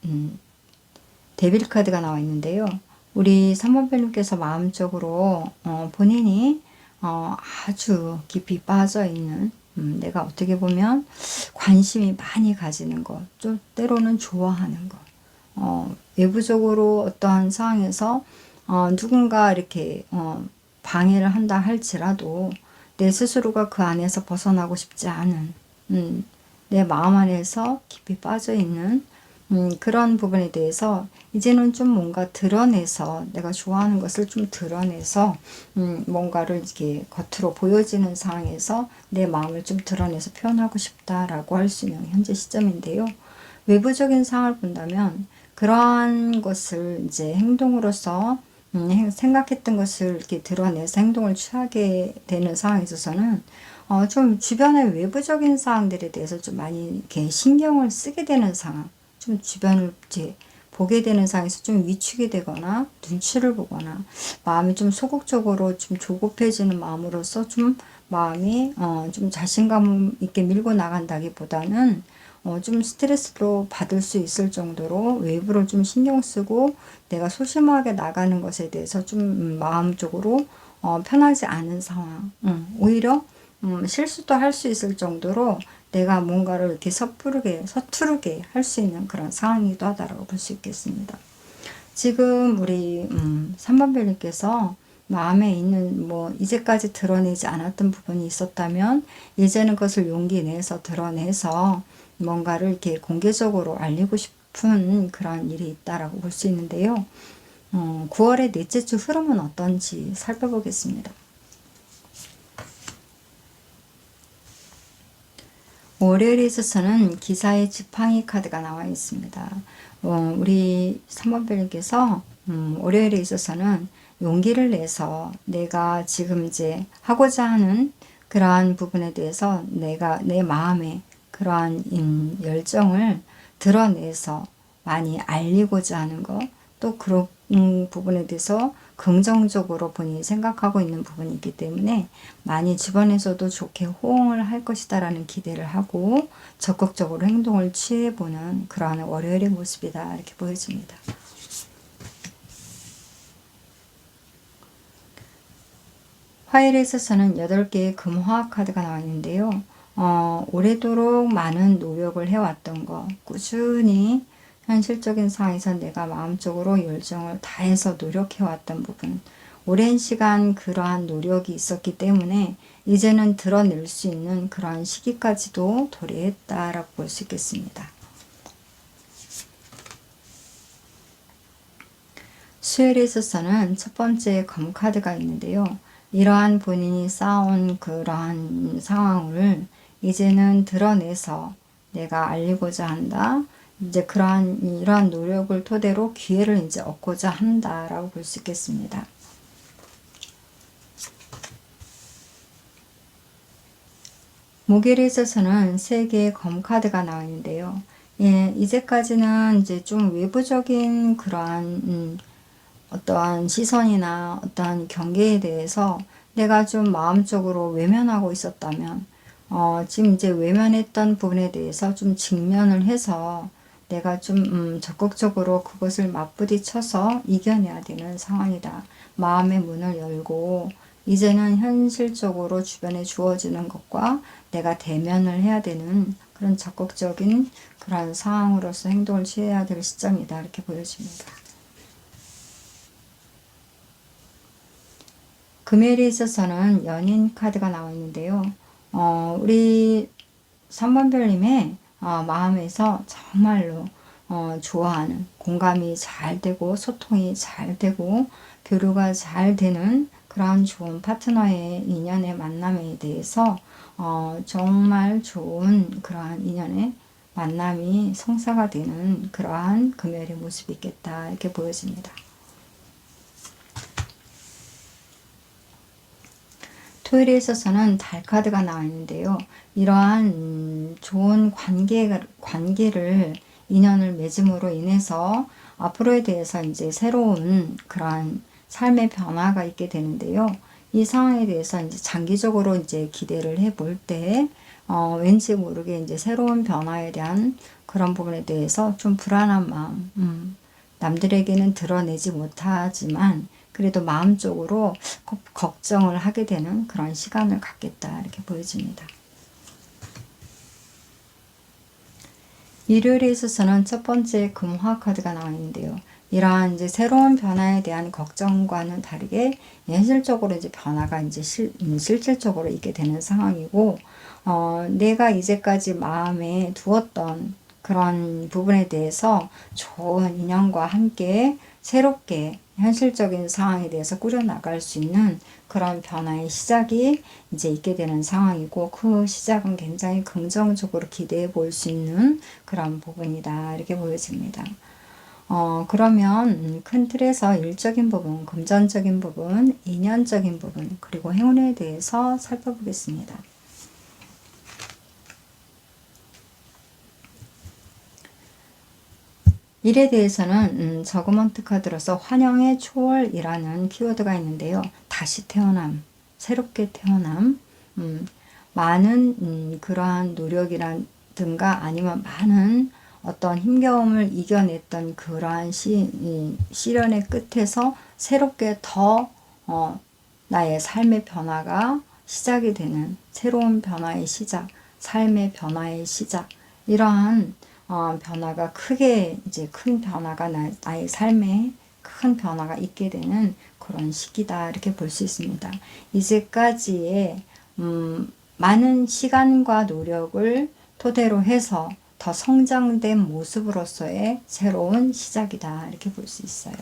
데빌 카드가 나와 있는데요. 우리 3번 별님께서 마음적으로 본인이 아주 깊이 빠져 있는 내가 어떻게 보면 관심이 많이 가지는 것, 좀 때로는 좋아하는 것, 외부적으로 어떠한 상황에서 누군가 이렇게 방해를 한다 할지라도 내 스스로가 그 안에서 벗어나고 싶지 않은 내 마음 안에서 깊이 빠져 있는 그런 부분에 대해서 이제는 좀 뭔가 드러내서 내가 좋아하는 것을 좀 드러내서 뭔가를 이렇게 겉으로 보여지는 상황에서 내 마음을 좀 드러내서 표현하고 싶다라고 할 수 있는 현재 시점인데요. 외부적인 상황을 본다면 그러한 것을 이제 행동으로서 생각했던 것을 이렇게 드러내서 행동을 취하게 되는 상황에 있어서는 좀 주변의 외부적인 상황들에 대해서 좀 많이 이렇게 신경을 쓰게 되는 상황, 좀 주변을 이제 보게 되는 상황에서 좀 위축이 되거나 눈치를 보거나 마음이 좀 소극적으로 좀 조급해지는 마음으로서 좀 마음이 좀 자신감 있게 밀고 나간다기보다는 좀 스트레스로 받을 수 있을 정도로 외부를 좀 신경 쓰고 내가 소심하게 나가는 것에 대해서 좀 마음적으로 편하지 않은 상황. 오히려 실수도 할 수 있을 정도로 내가 뭔가를 이렇게 서투르게 할 수 있는 그런 상황이기도 하다라고 볼 수 있겠습니다. 지금 우리 3번 별님께서 마음에 있는 이제까지 드러내지 않았던 부분이 있었다면 이제는 그것을 용기 내서 드러내서 뭔가를 이렇게 공개적으로 알리고 싶은 그런 일이 있다라고 볼 수 있는데요. 9월의 넷째 주 흐름은 어떤지 살펴보겠습니다. 월요일에 있어서는 기사의 지팡이 카드가 나와 있습니다. 우리 3번 별님께서 월요일에 있어서는 용기를 내서 내가 지금 이제 하고자 하는 그러한 부분에 대해서 내가 내 마음에 그러한 열정을 드러내서 많이 알리고자 하는 것, 또 그런 부분에 대해서 긍정적으로 본인이 생각하고 있는 부분이 있기 때문에 많이 주변에서도 좋게 호응을 할 것이다 라는 기대를 하고 적극적으로 행동을 취해보는 그러한 월요일의 모습이다 이렇게 보여집니다. 화요일에 있어서는 8개의 금화학 카드가 나와 있는데요. 오래도록 많은 노력을 해왔던 거, 꾸준히 현실적인 상황에서 내가 마음적으로 열정을 다해서 노력해왔던 부분, 오랜 시간 그러한 노력이 있었기 때문에 이제는 드러낼 수 있는 그러한 시기까지도 도래했다라고 볼 수 있겠습니다. 수요일에 있어서는 첫 번째 검 카드가 있는데요. 이러한 본인이 쌓아온 그러한 상황을 이제는 드러내서 내가 알리고자 한다. 이제 이러한 노력을 토대로 기회를 이제 얻고자 한다라고 볼 수 있겠습니다. 목요일에 있어서는 세 개의 검 카드가 나와 있는데요. 예, 이제까지는 이제 좀 외부적인 그러한 어떠한 시선이나 어떠한 경계에 대해서 내가 좀 마음적으로 외면하고 있었다면, 지금 이제 외면했던 부분에 대해서 좀 직면을 해서 내가 좀 적극적으로 그것을 맞부딪혀서 이겨내야 되는 상황이다. 마음의 문을 열고 이제는 현실적으로 주변에 주어지는 것과 내가 대면을 해야 되는 그런 적극적인 그런 상황으로서 행동을 취해야 될 시점이다. 이렇게 보여집니다. 금요일에 있어서는 연인 카드가 나와 있는데요. 우리 3번 별님의 마음에서 정말로 좋아하는, 공감이 잘 되고 소통이 잘 되고 교류가 잘 되는 그런 좋은 파트너의 인연의 만남에 대해서 정말 좋은 그러한 인연의 만남이 성사가 되는 그러한 금요일의 모습이 있겠다 이렇게 보여집니다. 토요일에 있어서는 달 카드가 나와 있는데요. 이러한 좋은 관계를 인연을 맺음으로 인해서 앞으로에 대해서 이제 새로운 그러한 삶의 변화가 있게 되는데요. 이 상황에 대해서 이제 장기적으로 이제 기대를 해볼 때, 왠지 모르게 이제 새로운 변화에 대한 그런 부분에 대해서 좀 불안한 마음, 남들에게는 드러내지 못하지만 그래도 마음적으로 걱정을 하게 되는 그런 시간을 갖겠다 이렇게 보여집니다. 일요일에 있어서는 첫 번째 금화 카드가 나와 있는데요. 이러한 이제 새로운 변화에 대한 걱정과는 다르게 현실적으로 이제 변화가 이제 실질적으로 있게 되는 상황이고, 내가 이제까지 마음에 두었던 그런 부분에 대해서 좋은 인연과 함께 새롭게 현실적인 상황에 대해서 꾸려나갈 수 있는 그런 변화의 시작이 이제 있게 되는 상황이고, 그 시작은 굉장히 긍정적으로 기대해 볼 수 있는 그런 부분이다 이렇게 보여집니다. 그러면 큰 틀에서 일적인 부분, 금전적인 부분, 인연적인 부분, 그리고 행운에 대해서 살펴보겠습니다. 일에 대해서는 저그먼트 카드로서 환영의 초월이라는 키워드가 있는데요. 다시 태어남, 새롭게 태어남, 많은 그러한 노력이라든가 아니면 많은 어떤 힘겨움을 이겨냈던 그러한 시련의 끝에서 새롭게 더 나의 삶의 변화가 시작이 되는 새로운 변화의 시작, 삶의 변화의 시작, 이러한 변화가 크게 이제 큰 변화가 나의 삶에 큰 변화가 있게 되는 그런 시기다 이렇게 볼 수 있습니다. 이제까지의 많은 시간과 노력을 토대로 해서 더 성장된 모습으로서의 새로운 시작이다 이렇게 볼 수 있어요.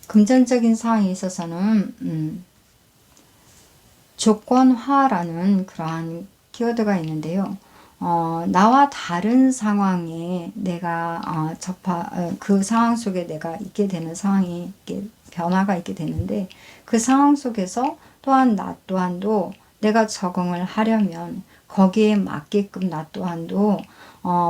금전적인 상황에 있어서는 조건화라는 그러한 키워드가 있는데요. 나와 다른 상황에 내가 그 상황 속에 내가 있게 되는 상황이 변화가 있게 되는데, 그 상황 속에서 또한 나 또한도 내가 적응을 하려면 거기에 맞게끔 나 또한도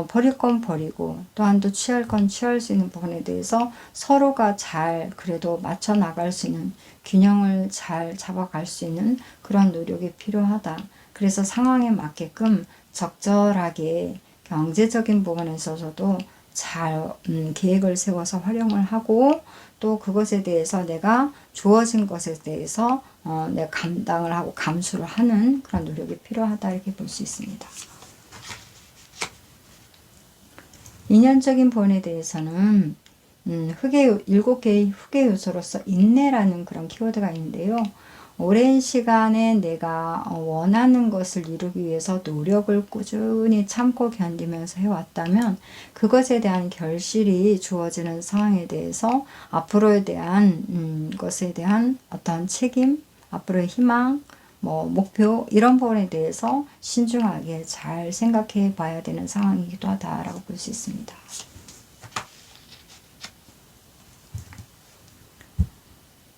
버릴 건 버리고 또한도 취할 건 취할 수 있는 부분에 대해서 서로가 잘 그래도 맞춰 나갈 수 있는, 균형을 잘 잡아갈 수 있는 그런 노력이 필요하다. 그래서 상황에 맞게끔 적절하게 경제적인 부분에 있어서도 잘 계획을 세워서 활용을 하고, 또 그것에 대해서 내가 주어진 것에 대해서 내가 감당을 하고 감수를 하는 그런 노력이 필요하다 이렇게 볼 수 있습니다. 인연적인 본에 대해서는 흑의 7개의 흑의 요소로서 인내라는 그런 키워드가 있는데요. 오랜 시간에 내가 원하는 것을 이루기 위해서 노력을 꾸준히 참고 견디면서 해왔다면 그것에 대한 결실이 주어지는 상황에 대해서 앞으로에 대한 것에 대한 어떤 책임, 앞으로의 희망, 목표 이런 부분에 대해서 신중하게 잘 생각해 봐야 되는 상황이기도 하다라고 볼 수 있습니다.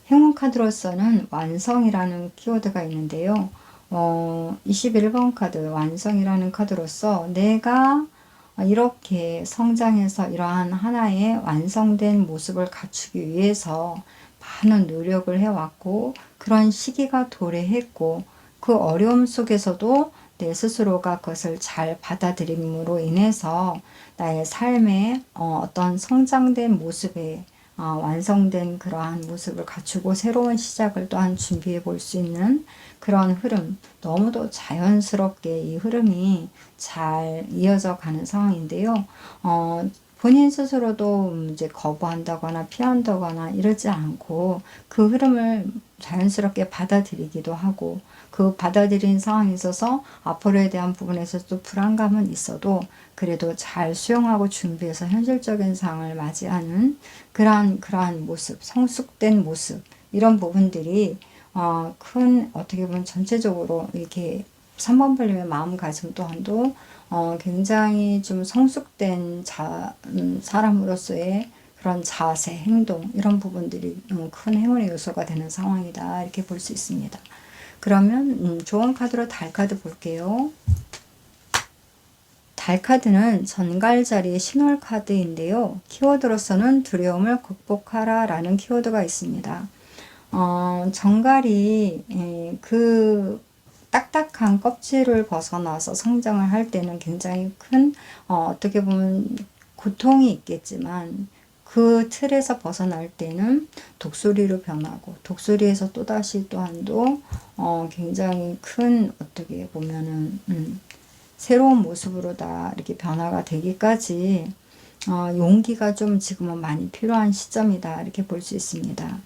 행운 카드로서는 완성이라는 키워드가 있는데요. 21번 카드 완성이라는 카드로서 내가 이렇게 성장해서 이러한 하나의 완성된 모습을 갖추기 위해서 많은 노력을 해왔고 그런 시기가 도래했고 그 어려움 속에서도 내 스스로가 그것을 잘 받아들임으로 인해서 나의 삶의 어떤 성장된 모습에 완성된 그러한 모습을 갖추고 새로운 시작을 또한 준비해 볼 수 있는 그런 흐름, 너무도 자연스럽게 이 흐름이 잘 이어져 가는 상황인데요. 본인 스스로도 이제 거부한다거나 피한다거나 이러지 않고 그 흐름을 자연스럽게 받아들이기도 하고 그 받아들인 상황에 있어서 앞으로에 대한 부분에서도 불안감은 있어도 그래도 잘 수용하고 준비해서 현실적인 상황을 맞이하는 그러한 모습, 성숙된 모습 이런 부분들이 큰 어떻게 보면 전체적으로 이렇게 3번 별님의 마음가짐 또한도 굉장히 좀 성숙된 사람으로서의 그런 자세, 행동 이런 부분들이 큰 행운의 요소가 되는 상황이다 이렇게 볼 수 있습니다. 그러면 좋은 카드로 달 카드 볼게요. 달 카드는 전갈자리의 신월 카드인데요. 키워드로서는 두려움을 극복하라 라는 키워드가 있습니다. 정갈이 그 딱딱한 껍질을 벗어나서 성장을 할 때는 굉장히 큰 어떻게 보면 고통이 있겠지만 그 틀에서 벗어날 때는 독수리로 변하고 독수리에서 또다시 또한도 굉장히 큰 어떻게 보면은 새로운 모습으로 다 이렇게 변화가 되기까지 용기가 좀 지금은 많이 필요한 시점이다 이렇게 볼 수 있습니다.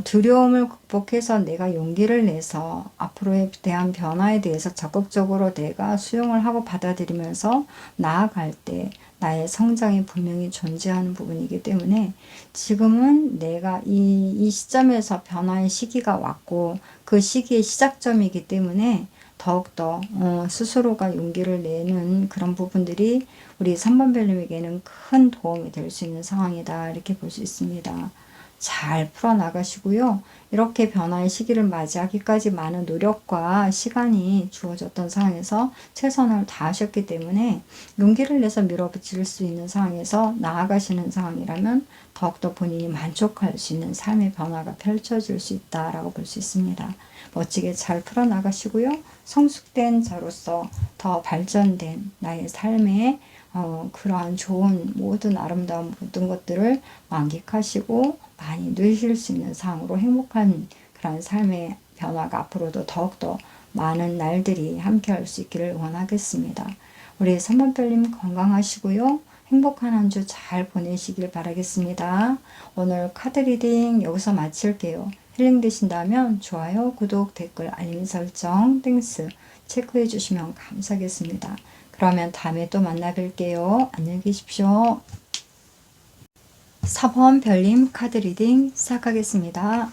두려움을 극복해서 내가 용기를 내서 앞으로에 대한 변화에 대해서 적극적으로 내가 수용을 하고 받아들이면서 나아갈 때 나의 성장이 분명히 존재하는 부분이기 때문에 지금은 내가 이 시점에서 변화의 시기가 왔고 그 시기의 시작점이기 때문에 더욱더 스스로가 용기를 내는 그런 부분들이 우리 3번 별님에게는 큰 도움이 될 수 있는 상황이다 이렇게 볼 수 있습니다. 잘 풀어나가시고요. 이렇게 변화의 시기를 맞이하기까지 많은 노력과 시간이 주어졌던 상황에서 최선을 다하셨기 때문에 용기를 내서 밀어붙일 수 있는 상황에서 나아가시는 상황이라면 더욱더 본인이 만족할 수 있는 삶의 변화가 펼쳐질 수 있다라고 볼 수 있습니다. 멋지게 잘 풀어나가시고요. 성숙된 자로서 더 발전된 나의 삶의 그러한 좋은 모든 아름다운 모든 것들을 만끽하시고 많이 누리실 수 있는 상으로 행복한 그런 삶의 변화가 앞으로도 더욱더 많은 날들이 함께 할 수 있기를 원하겠습니다. 우리 3번 별님 건강하시고요. 행복한 한 주 잘 보내시길 바라겠습니다. 오늘 카드 리딩 여기서 마칠게요. 힐링 되신다면 좋아요, 구독, 댓글, 알림 설정, 땡스 체크해 주시면 감사하겠습니다. 그러면 다음에 또 만나 뵐게요. 안녕히 계십시오. 4번 별님 카드 리딩 시작하겠습니다.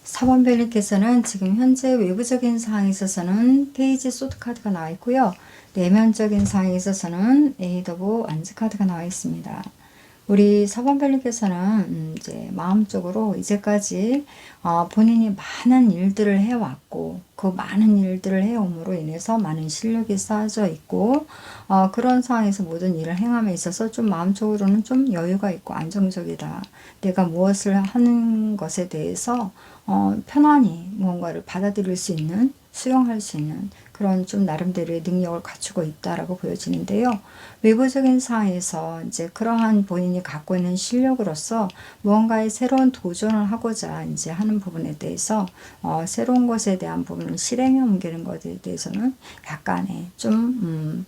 사번 별님께서는 지금 현재 외부적인 상황에 있어서는 페이지 소드 카드가 나와 있고요. 내면적인 상황에 있어서는 에이드 오브 완즈 카드가 나와 있습니다. 우리 4번 별님께서는 이제 마음적으로 이제까지 본인이 많은 일들을 해왔고 그 많은 일들을 해옴으로 인해서 많은 실력이 쌓여져 있고 그런 상황에서 모든 일을 행함에 있어서 좀 마음적으로는 좀 여유가 있고 안정적이다. 내가 무엇을 하는 것에 대해서 편안히 무언가를 받아들일 수 있는 수용할 수 있는 그런 좀 나름대로의 능력을 갖추고 있다라고 보여지는데요. 외부적인 상황에서 이제 그러한 본인이 갖고 있는 실력으로서 무언가의 새로운 도전을 하고자 이제 하는 부분에 대해서 새로운 것에 대한 부분을 실행에 옮기는 것에 대해서는 약간의 좀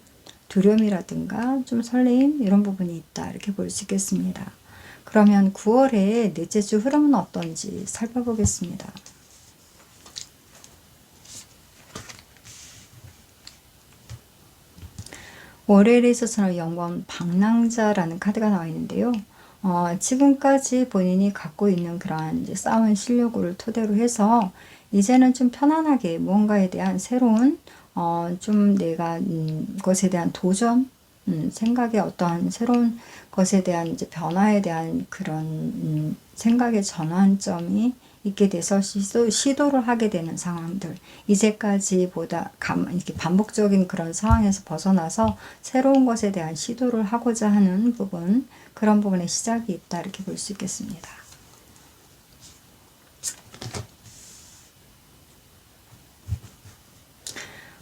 두려움이라든가 좀 설레임 이런 부분이 있다 이렇게 볼 수 있겠습니다. 그러면 9월의 넷째 주 흐름은 어떤지 살펴보겠습니다. 월요일에 있어서는 영번 방랑자라는 카드가 나와 있는데요. 지금까지 본인이 갖고 있는 그러한 이제 쌓은 실력을 토대로 해서 이제는 좀 편안하게 무언가에 대한 새로운 좀 내가 것에 대한 도전, 생각의 어떠한 새로운 것에 대한 이제 변화에 대한 그런 생각의 전환점이 있게 돼서 시도를 하게 되는 상황들, 이제까지보다 이렇게 반복적인 그런 상황에서 벗어나서 새로운 것에 대한 시도를 하고자 하는 부분, 그런 부분의 시작이 있다 이렇게 볼 수 있겠습니다.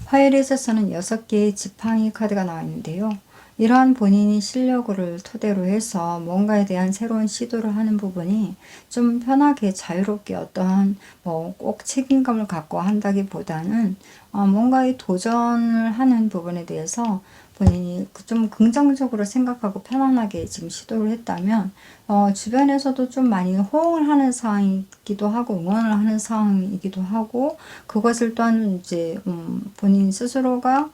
화요일에 있어서는 6개의 지팡이 카드가 나와 있는데요. 이러한 본인이 실력을 토대로 해서 뭔가에 대한 새로운 시도를 하는 부분이 좀 편하게 자유롭게 어떠한 뭐 꼭 책임감을 갖고 한다기보다는 뭔가의 도전을 하는 부분에 대해서 본인이 좀 긍정적으로 생각하고 편안하게 지금 시도를 했다면 주변에서도 좀 많이 호응을 하는 상황이기도 하고 응원을 하는 상황이기도 하고 그것을 또한 이제 본인 스스로가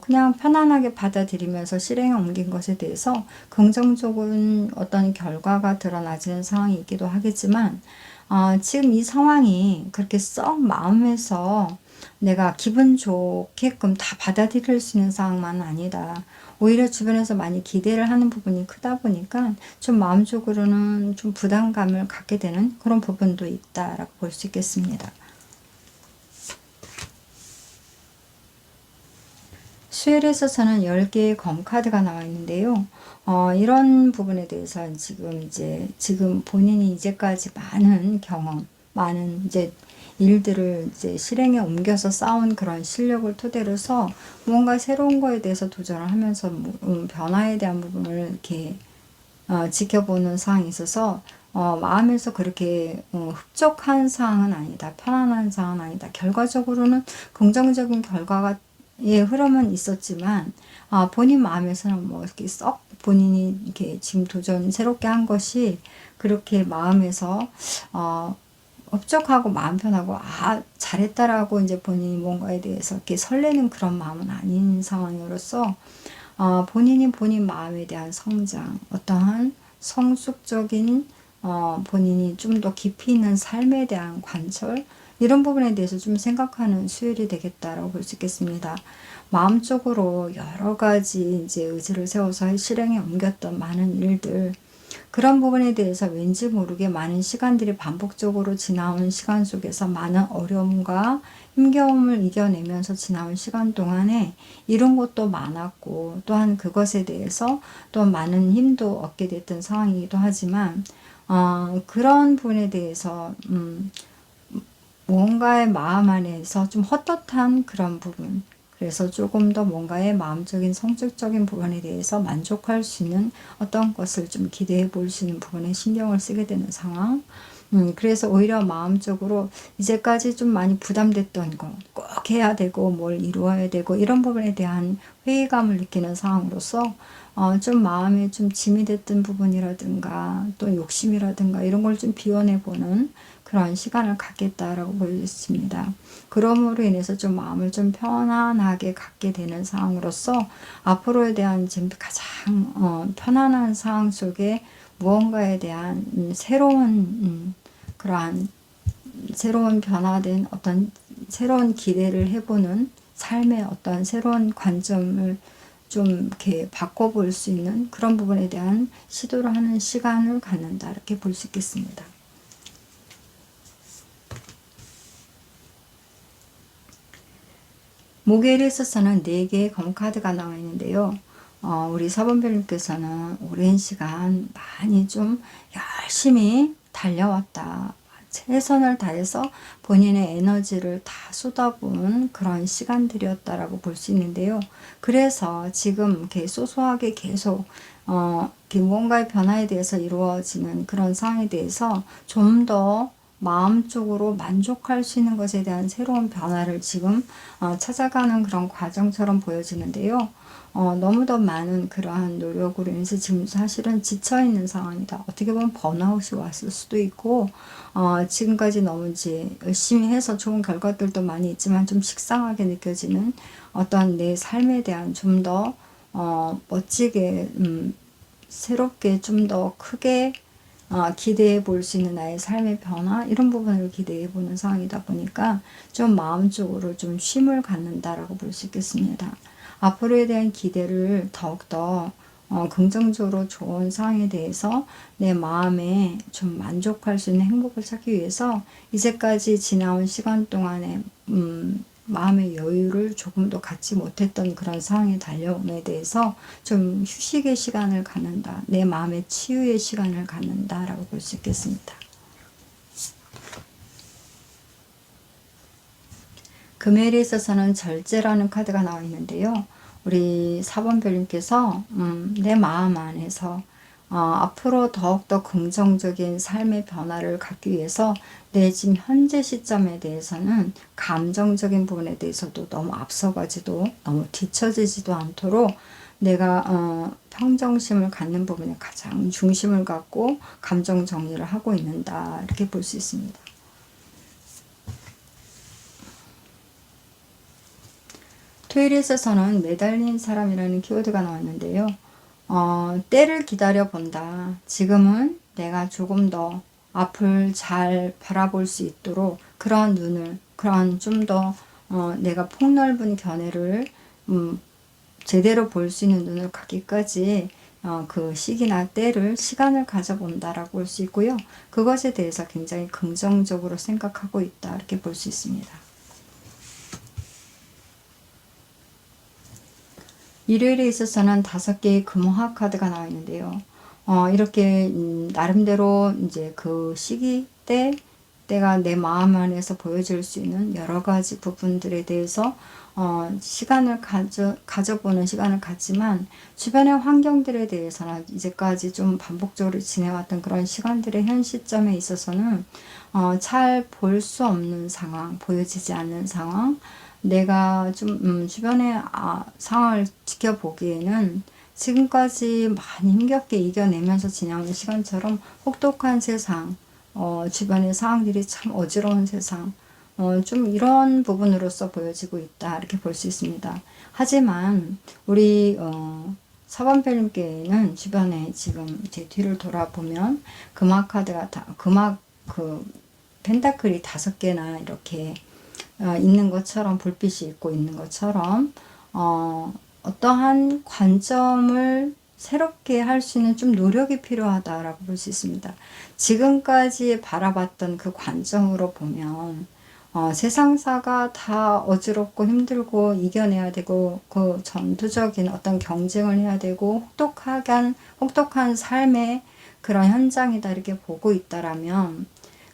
그냥 편안하게 받아들이면서 실행에 옮긴 것에 대해서 긍정적인 어떤 결과가 드러나지는 상황이 있기도 하겠지만 지금 이 상황이 그렇게 썩 마음에서 내가 기분 좋게끔 다 받아들일 수 있는 상황만 아니다. 오히려 주변에서 많이 기대를 하는 부분이 크다 보니까 좀 마음적으로는 좀 부담감을 갖게 되는 그런 부분도 있다라고 볼 수 있겠습니다. 수요일에 있어서는 10개의 검 카드가 나와 있는데요. 이런 부분에 대해서 지금 본인이 이제까지 많은 경험, 많은 이제 일들을 이제 실행에 옮겨서 쌓은 그런 실력을 토대로서 무언가 새로운 거에 대해서 도전을 하면서 변화에 대한 부분을 이렇게 지켜보는 상황이 있어서 마음에서 그렇게 흡족한 상황은 아니다. 편안한 상황은 아니다. 결과적으로는 긍정적인 결과가 의 흐름은 있었지만 본인 마음에서는 뭐 이렇게 썩 본인이 이렇게 지금 도전 새롭게 한 것이 그렇게 마음에서 업적하고 마음 편하고 잘했다라고 이제 본인이 뭔가에 대해서 이렇게 설레는 그런 마음은 아닌 상황으로서 본인이 본인 마음에 대한 성장, 어떠한 성숙적인 본인이 좀 더 깊이 있는 삶에 대한 관철 이런 부분에 대해서 좀 생각하는 수요일이 되겠다라고 볼 수 있겠습니다. 마음적으로 여러 가지 이제 의지를 세워서 실행에 옮겼던 많은 일들 그런 부분에 대해서 왠지 모르게 많은 시간들이 반복적으로 지나온 시간 속에서 많은 어려움과 힘겨움을 이겨내면서 지나온 시간 동안에 이런 것도 많았고 또한 그것에 대해서 또 많은 힘도 얻게 됐던 상황이기도 하지만 그런 부분에 대해서 뭔가의 마음 안에서 좀 헛헛한 그런 부분 그래서 조금 더 뭔가의 마음적인 성적적인 부분에 대해서 만족할 수 있는 어떤 것을 좀 기대해 볼 수 있는 부분에 신경을 쓰게 되는 상황 그래서 오히려 마음적으로 이제까지 좀 많이 부담됐던 거 꼭 해야 되고 뭘 이루어야 되고 이런 부분에 대한 회의감을 느끼는 상황으로서 좀 마음에 좀 짐이 됐던 부분이라든가 또 욕심이라든가 이런 걸 좀 비워내보는 그런 시간을 갖겠다라고 보여집니다. 그러므로 인해서 좀 마음을 좀 편안하게 갖게 되는 상황으로서 앞으로에 대한 지금 가장 편안한 상황 속에 무언가에 대한 새로운 그러한 새로운 변화된 어떤 새로운 기대를 해보는 삶의 어떤 새로운 관점을 좀 이렇게 바꿔볼 수 있는 그런 부분에 대한 시도를 하는 시간을 갖는다 이렇게 볼 수 있겠습니다. 목요일에 있어서는 4개의 검카드가 나와 있는데요. 우리 서범별님께서는 오랜 시간 많이 좀 열심히 달려왔다. 최선을 다해서 본인의 에너지를 다 쏟아부은 그런 시간들이었다라고 볼 수 있는데요. 그래서 지금 이렇게 소소하게 계속 이렇게 뭔가의 변화에 대해서 이루어지는 그런 상황에 대해서 좀 더 마음적으로 만족할 수 있는 것에 대한 새로운 변화를 지금 찾아가는 그런 과정처럼 보여지는데요. 너무도 많은 그러한 노력으로 인해서 지금 사실은 지쳐있는 상황이다. 어떻게 보면 번아웃이 왔을 수도 있고, 지금까지 너무 이제 열심히 해서 좋은 결과들도 많이 있지만 좀 식상하게 느껴지는 어떤 내 삶에 대한 좀 더, 멋지게, 새롭게 좀 더 크게 기대해 볼 수 있는 나의 삶의 변화 이런 부분을 기대해 보는 상황이다 보니까 좀 마음적으로 좀 쉼을 갖는다라고 볼 수 있겠습니다. 앞으로에 대한 기대를 더욱더 긍정적으로 좋은 상황에 대해서 내 마음에 좀 만족할 수 있는 행복을 찾기 위해서 이제까지 지나온 시간 동안에 마음의 여유를 조금 더 갖지 못했던 그런 상황에 달려옴에 대해서 좀 휴식의 시간을 갖는다. 내 마음의 치유의 시간을 갖는다라고 볼 수 있겠습니다. 금요일에 있어서는 절제라는 카드가 나와 있는데요. 우리 4번 별님께서 내 마음 안에서 앞으로 더욱더 긍정적인 삶의 변화를 갖기 위해서 내 지금 현재 시점에 대해서는 감정적인 부분에 대해서도 너무 앞서가지도 너무 뒤처지지도 않도록 내가 평정심을 갖는 부분에 가장 중심을 갖고 감정 정리를 하고 있는다 이렇게 볼 수 있습니다. 토요일에 있어서는 매달린 사람이라는 키워드가 나왔는데요. 때를 기다려 본다. 지금은 내가 조금 더 앞을 잘 바라볼 수 있도록 그런 눈을, 그런 좀 더 내가 폭넓은 견해를 제대로 볼 수 있는 눈을 갖기까지 그 시기나 때를 시간을 가져본다라고 볼 수 있고요. 그것에 대해서 굉장히 긍정적으로 생각하고 있다 이렇게 볼 수 있습니다. 일요일에 있어서는 5개의 금화 카드가 나와 있는데요. 이렇게 나름대로 이제 그 시기 때가 내 마음 안에서 보여질 수 있는 여러 가지 부분들에 대해서 시간을 가져보는 시간을 갖지만 주변의 환경들에 대해서는 이제까지 좀 반복적으로 지내왔던 그런 시간들의 현 시점에 있어서는 잘 볼 수 없는 상황, 보여지지 않는 상황, 내가 좀 주변의 상황을 지켜보기에는 지금까지 많이 힘겹게 이겨내면서 지나오는 시간처럼 혹독한 세상, 주변의 상황들이 참 어지러운 세상, 좀 이런 부분으로서 보여지고 있다 이렇게 볼 수 있습니다. 하지만 우리 사반별님께는 주변에 지금 제 뒤를 돌아보면 금화 카드가 펜타클이 5개나 이렇게 있는 것처럼 불빛이 있고 있는 것처럼 어떠한 관점을 새롭게 할 수 있는 좀 노력이 필요하다라고 볼 수 있습니다. 지금까지 바라봤던 그 관점으로 보면 세상사가 다 어지럽고 힘들고 이겨내야 되고 그 전투적인 어떤 경쟁을 해야 되고 혹독한 삶의 그런 현장이다 이렇게 보고 있다라면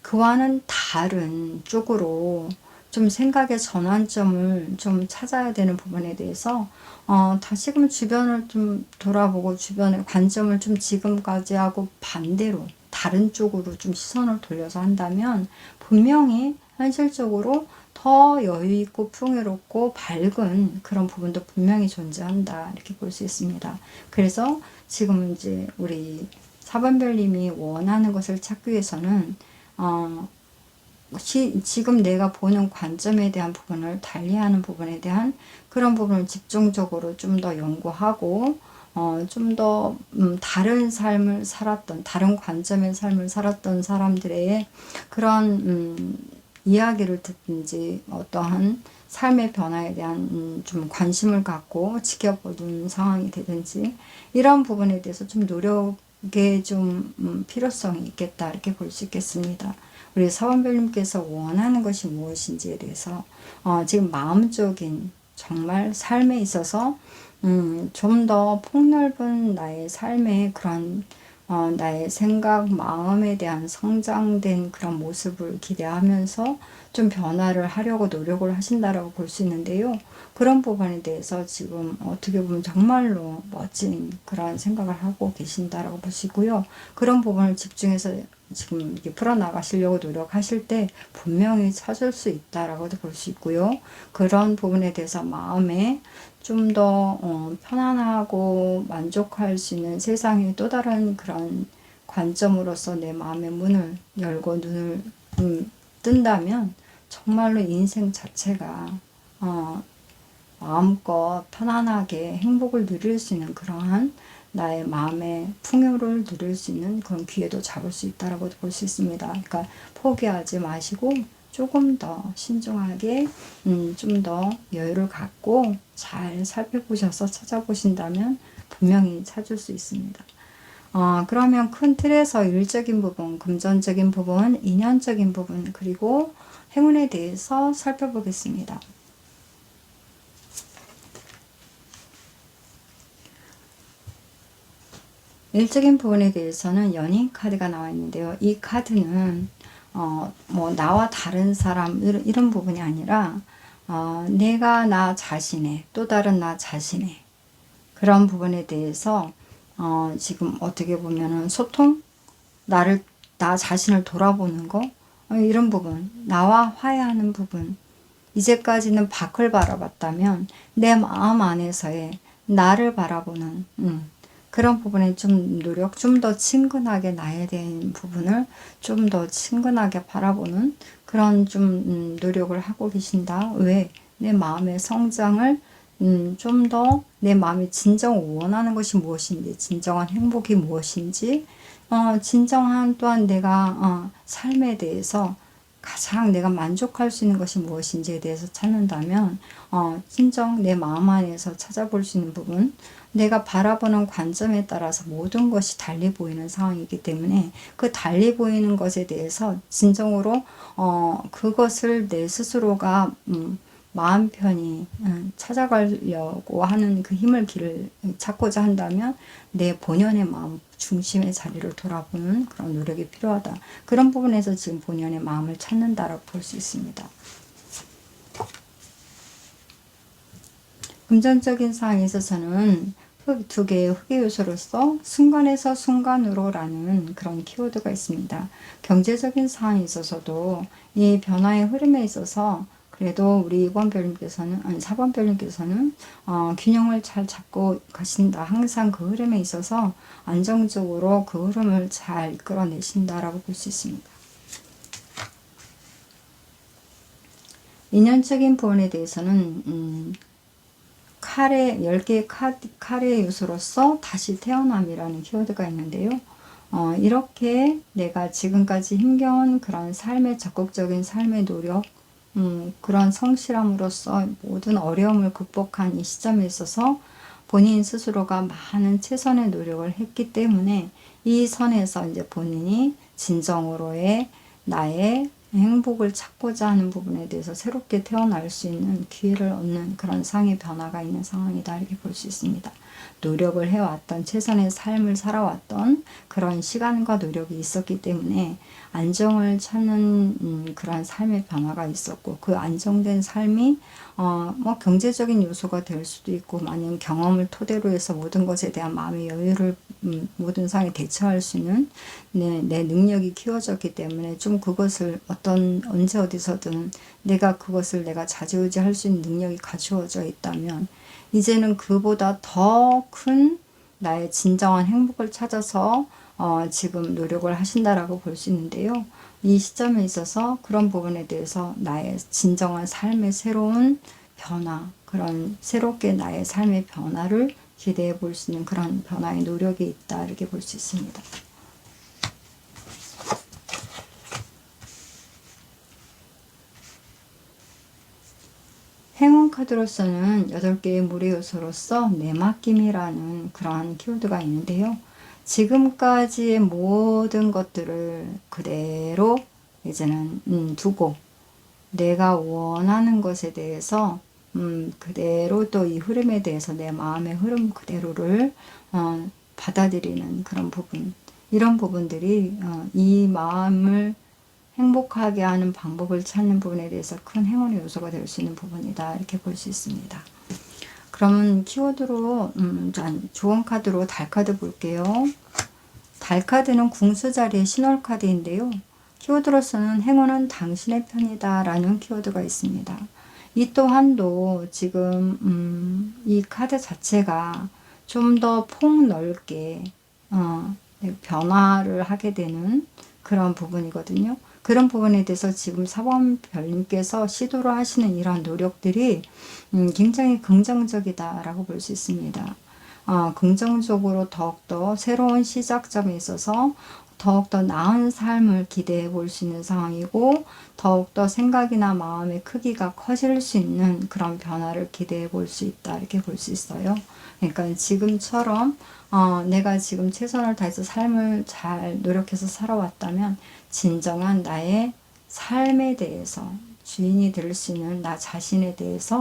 그와는 다른 쪽으로 좀 생각의 전환점을 좀 찾아야 되는 부분에 대해서 다시금 주변을 좀 돌아보고 주변의 관점을 좀 지금까지 하고 반대로 다른 쪽으로 좀 시선을 돌려서 한다면 분명히 현실적으로 더 여유 있고 풍요롭고 밝은 그런 부분도 분명히 존재한다 이렇게 볼 수 있습니다. 그래서 지금 이제 우리 사반별님이 원하는 것을 찾기 위해서는 지금 내가 보는 관점에 대한 부분을 달리하는 부분에 대한 그런 부분을 집중적으로 좀 더 연구하고 좀 더 다른 삶을 살았던 다른 관점의 삶을 살았던 사람들의 그런 이야기를 듣든지 어떠한 삶의 변화에 대한 좀 관심을 갖고 지켜보는 상황이 되든지 이런 부분에 대해서 좀 노력의 좀 필요성이 있겠다 이렇게 볼 수 있겠습니다. 우리 사원별님께서 원하는 것이 무엇인지에 대해서 지금 마음적인 정말 삶에 있어서 좀 더 폭넓은 나의 삶의 그런 나의 생각, 마음에 대한 성장된 그런 모습을 기대하면서 좀 변화를 하려고 노력을 하신다라고 볼 수 있는데요. 그런 부분에 대해서 지금 어떻게 보면 정말로 멋진 그런 생각을 하고 계신다라고 보시고요. 그런 부분을 집중해서 지금 이렇게 풀어나가시려고 노력하실 때 분명히 찾을 수 있다라고도 볼 수 있고요. 그런 부분에 대해서 마음에 좀 더 편안하고 만족할 수 있는 세상의 또 다른 그런 관점으로서 내 마음의 문을 열고 눈을 뜬다면 정말로 인생 자체가 마음껏 편안하게 행복을 누릴 수 있는 그러한 나의 마음의 풍요를 누릴 수 있는 그런 기회도 잡을 수 있다라고 볼 수 있습니다. 그러니까 포기하지 마시고 조금 더 신중하게 좀 더 여유를 갖고 잘 살펴보셔서 찾아보신다면 분명히 찾을 수 있습니다. 그러면 큰 틀에서 일적인 부분, 금전적인 부분, 인연적인 부분, 그리고 행운에 대해서 살펴보겠습니다. 일적인 부분에 대해서는 연인 카드가 나와 있는데요. 이 카드는 뭐 나와 다른 사람 이런 부분이 아니라 내가 나 자신의 또 다른 나 자신의 그런 부분에 대해서 지금 어떻게 보면은 소통, 나 자신을 돌아보는 거 이런 부분, 나와 화해하는 부분. 이제까지는 밖을 바라봤다면 내 마음 안에서의 나를 바라보는 그런 부분에 좀 노력, 좀 더 친근하게 나에 대한 부분을 좀 더 친근하게 바라보는 그런 좀 노력을 하고 계신다. 왜? 내 마음의 성장을 좀 더 내 마음이 진정 원하는 것이 무엇인지, 진정한 행복이 무엇인지, 진정한 또한 내가 삶에 대해서 가장 내가 만족할 수 있는 것이 무엇인지에 대해서 찾는다면 진정 내 마음 안에서 찾아볼 수 있는 부분, 내가 바라보는 관점에 따라서 모든 것이 달리 보이는 상황이기 때문에 그 달리 보이는 것에 대해서 진정으로 그것을 내 스스로가 마음 편히 찾아가려고 하는 그 길을 찾고자 한다면 내 본연의 마음 중심의 자리를 돌아보는 그런 노력이 필요하다. 그런 부분에서 지금 본연의 마음을 찾는다라고 볼 수 있습니다. 금전적인 상황에 있어서는 두 개의 흑의 요소로서 순간에서 순간으로라는 그런 키워드가 있습니다. 경제적인 상황에 있어서도 이 변화의 흐름에 있어서 그래도 우리 2번 별님께서는, 아니 4번 별님께서는 균형을 잘 잡고 가신다. 항상 그 흐름에 있어서 안정적으로 그 흐름을 잘 이끌어내신다라고 볼 수 있습니다. 인연적인 부분에 대해서는 칼의 10개의 칼의 요소로서 다시 태어남이라는 키워드가 있는데요. 이렇게 내가 지금까지 힘겨운 그런 삶의 적극적인 삶의 노력, 그런 성실함으로써 모든 어려움을 극복한 이 시점에 있어서 본인 스스로가 많은 최선의 노력을 했기 때문에 이 선에서 이제 본인이 진정으로의 나의 행복을 찾고자 하는 부분에 대해서 새롭게 태어날 수 있는 기회를 얻는 그런 상의 변화가 있는 상황이다 이렇게 볼 수 있습니다. 노력을 해왔던 최선의 삶을 살아왔던 그런 시간과 노력이 있었기 때문에 안정을 찾는 그런 삶의 변화가 있었고 그 안정된 삶이 뭐 경제적인 요소가 될 수도 있고 만약 경험을 토대로 해서 모든 것에 대한 마음의 여유를 모든 상황에 대처할 수 있는 내 능력이 키워졌기 때문에 좀 그것을 언제 어디서든 내가 그것을 내가 좌지우지할 수 있는 능력이 갖추어져 있다면 이제는 그보다 더 큰 나의 진정한 행복을 찾아서 지금 노력을 하신다라고 볼 수 있는데요. 이 시점에 있어서 그런 부분에 대해서 나의 진정한 삶의 새로운 변화, 그런 새롭게 나의 삶의 변화를 기대해 볼 수 있는 그런 변화의 노력이 있다 이렇게 볼 수 있습니다. 행운 카드로서는 8개의 물의 요소로서 내맡김이라는 그러한 키워드가 있는데요. 지금까지의 모든 것들을 그대로 이제는 두고 내가 원하는 것에 대해서 그대로 또 이 흐름에 대해서 내 마음의 흐름 그대로를 받아들이는 그런 부분. 이런 부분들이 이 마음을 행복하게 하는 방법을 찾는 부분에 대해서 큰 행운의 요소가 될 수 있는 부분이다. 이렇게 볼 수 있습니다. 그러면 키워드로 좋은 카드로 달 카드 볼게요. 달 카드는 궁수 자리의 신월 카드인데요. 키워드로서는 행운은 당신의 편이다 라는 키워드가 있습니다. 이 또한도 지금 이 카드 자체가 좀 더 폭넓게 변화를 하게 되는 그런 부분이거든요. 그런 부분에 대해서 지금 4번 별님께서 시도를 하시는 이러한 노력들이 굉장히 긍정적이다라고 볼 수 있습니다. 긍정적으로 더욱더 새로운 시작점에 있어서 더욱더 나은 삶을 기대해 볼 수 있는 상황이고, 더욱더 생각이나 마음의 크기가 커질 수 있는 그런 변화를 기대해 볼 수 있다. 이렇게 볼 수 있어요. 그러니까 지금처럼 내가 지금 최선을 다해서 삶을 잘 노력해서 살아왔다면 진정한 나의 삶에 대해서 주인이 될 수 있는 나 자신에 대해서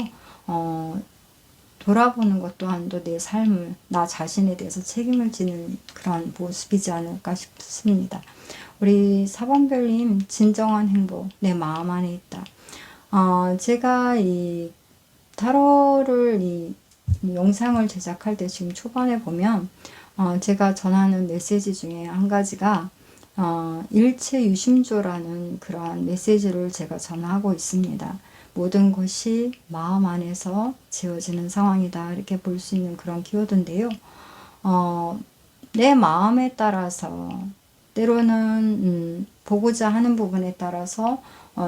돌아보는 것 또한도 내 삶을, 나 자신에 대해서 책임을 지는 그런 모습이지 않을까 싶습니다. 우리 4번 별님, 진정한 행복 내 마음 안에 있다. 제가 이 타로를 이 영상을 제작할 때 지금 초반에 보면 제가 전하는 메시지 중에 한 가지가 일체 유심조라는 그러한 메시지를 제가 전하고 있습니다. 모든 것이 마음 안에서 지어지는 상황이다. 이렇게 볼 수 있는 그런 키워드인데요. 내 마음에 따라서 때로는 보고자 하는 부분에 따라서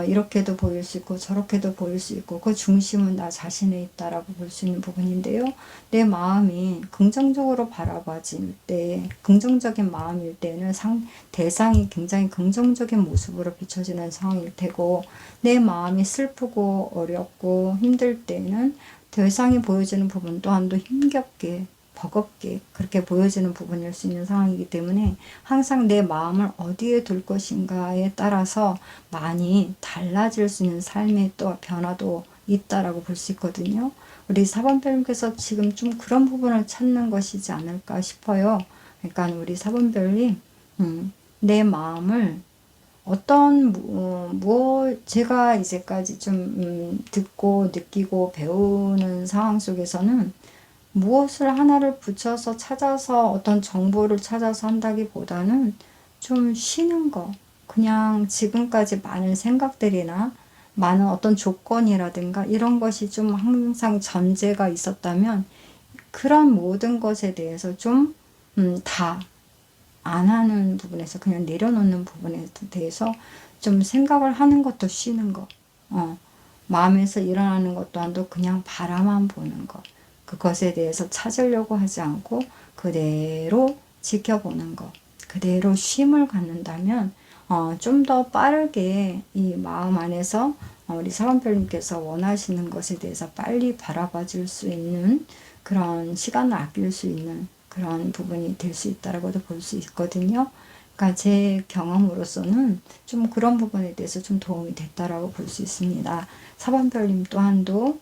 이렇게도 보일 수 있고 저렇게도 보일 수 있고 그 중심은 나 자신에 있다라고 볼 수 있는 부분인데요. 내 마음이 긍정적으로 바라봐질 때, 긍정적인 마음일 때는 대상이 굉장히 긍정적인 모습으로 비춰지는 상황일 테고, 내 마음이 슬프고 어렵고 힘들 때는 대상이 보여지는 부분 또한도 힘겹게 버겁게 그렇게 보여지는 부분일 수 있는 상황이기 때문에 항상 내 마음을 어디에 둘 것인가에 따라서 많이 달라질 수 있는 삶의 또 변화도 있다라고 볼 수 있거든요. 우리 4번 별님께서 지금 좀 그런 부분을 찾는 것이지 않을까 싶어요. 그러니까 우리 4번 별님, 내 마음을 제가 이제까지 좀 듣고 느끼고 배우는 상황 속에서는 무엇을 하나를 붙여서 찾아서 어떤 정보를 찾아서 한다기보다는 좀 쉬는 거, 그냥 지금까지 많은 생각들이나 많은 어떤 조건이라든가 이런 것이 좀 항상 전제가 있었다면 그런 모든 것에 대해서 좀 다 안 하는 부분에서 그냥 내려놓는 부분에 대해서 좀 생각을 하는 것도 쉬는 거, 마음에서 일어나는 것 또한도 그냥 바라만 보는 것, 그것에 대해서 찾으려고 하지 않고 그대로 지켜보는 것, 그대로 쉼을 갖는다면 좀 더 빠르게 이 마음 안에서 우리 사원별님께서 원하시는 것에 대해서 빨리 바라봐 줄 수 있는 그런 시간을 아낄 수 있는 그런 부분이 될 수 있다라고도 볼 수 있거든요. 그러니까 제 경험으로서는 좀 그런 부분에 대해서 좀 도움이 됐다라고 볼 수 있습니다. 사번별님 또한도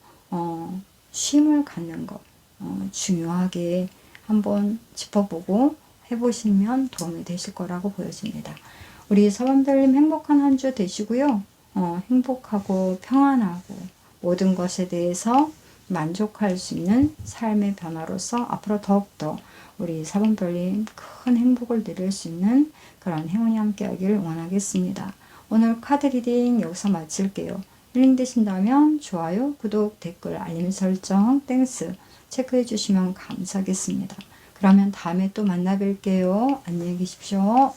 쉼을 갖는 것 중요하게 한번 짚어보고 해보시면 도움이 되실 거라고 보여집니다. 우리 사번별님 행복한 한 주 되시고요. 행복하고 평안하고 모든 것에 대해서 만족할 수 있는 삶의 변화로서 앞으로 더욱더 우리 사번별님 큰 행복을 누릴 수 있는 그런 행운이 함께 하길 원하겠습니다. 오늘 카드 리딩 여기서 마칠게요. 힐링 되신다면 좋아요, 구독, 댓글, 알림 설정, 땡스 체크해 주시면 감사하겠습니다. 그러면 다음에 또 만나 뵐게요. 안녕히 계십시오.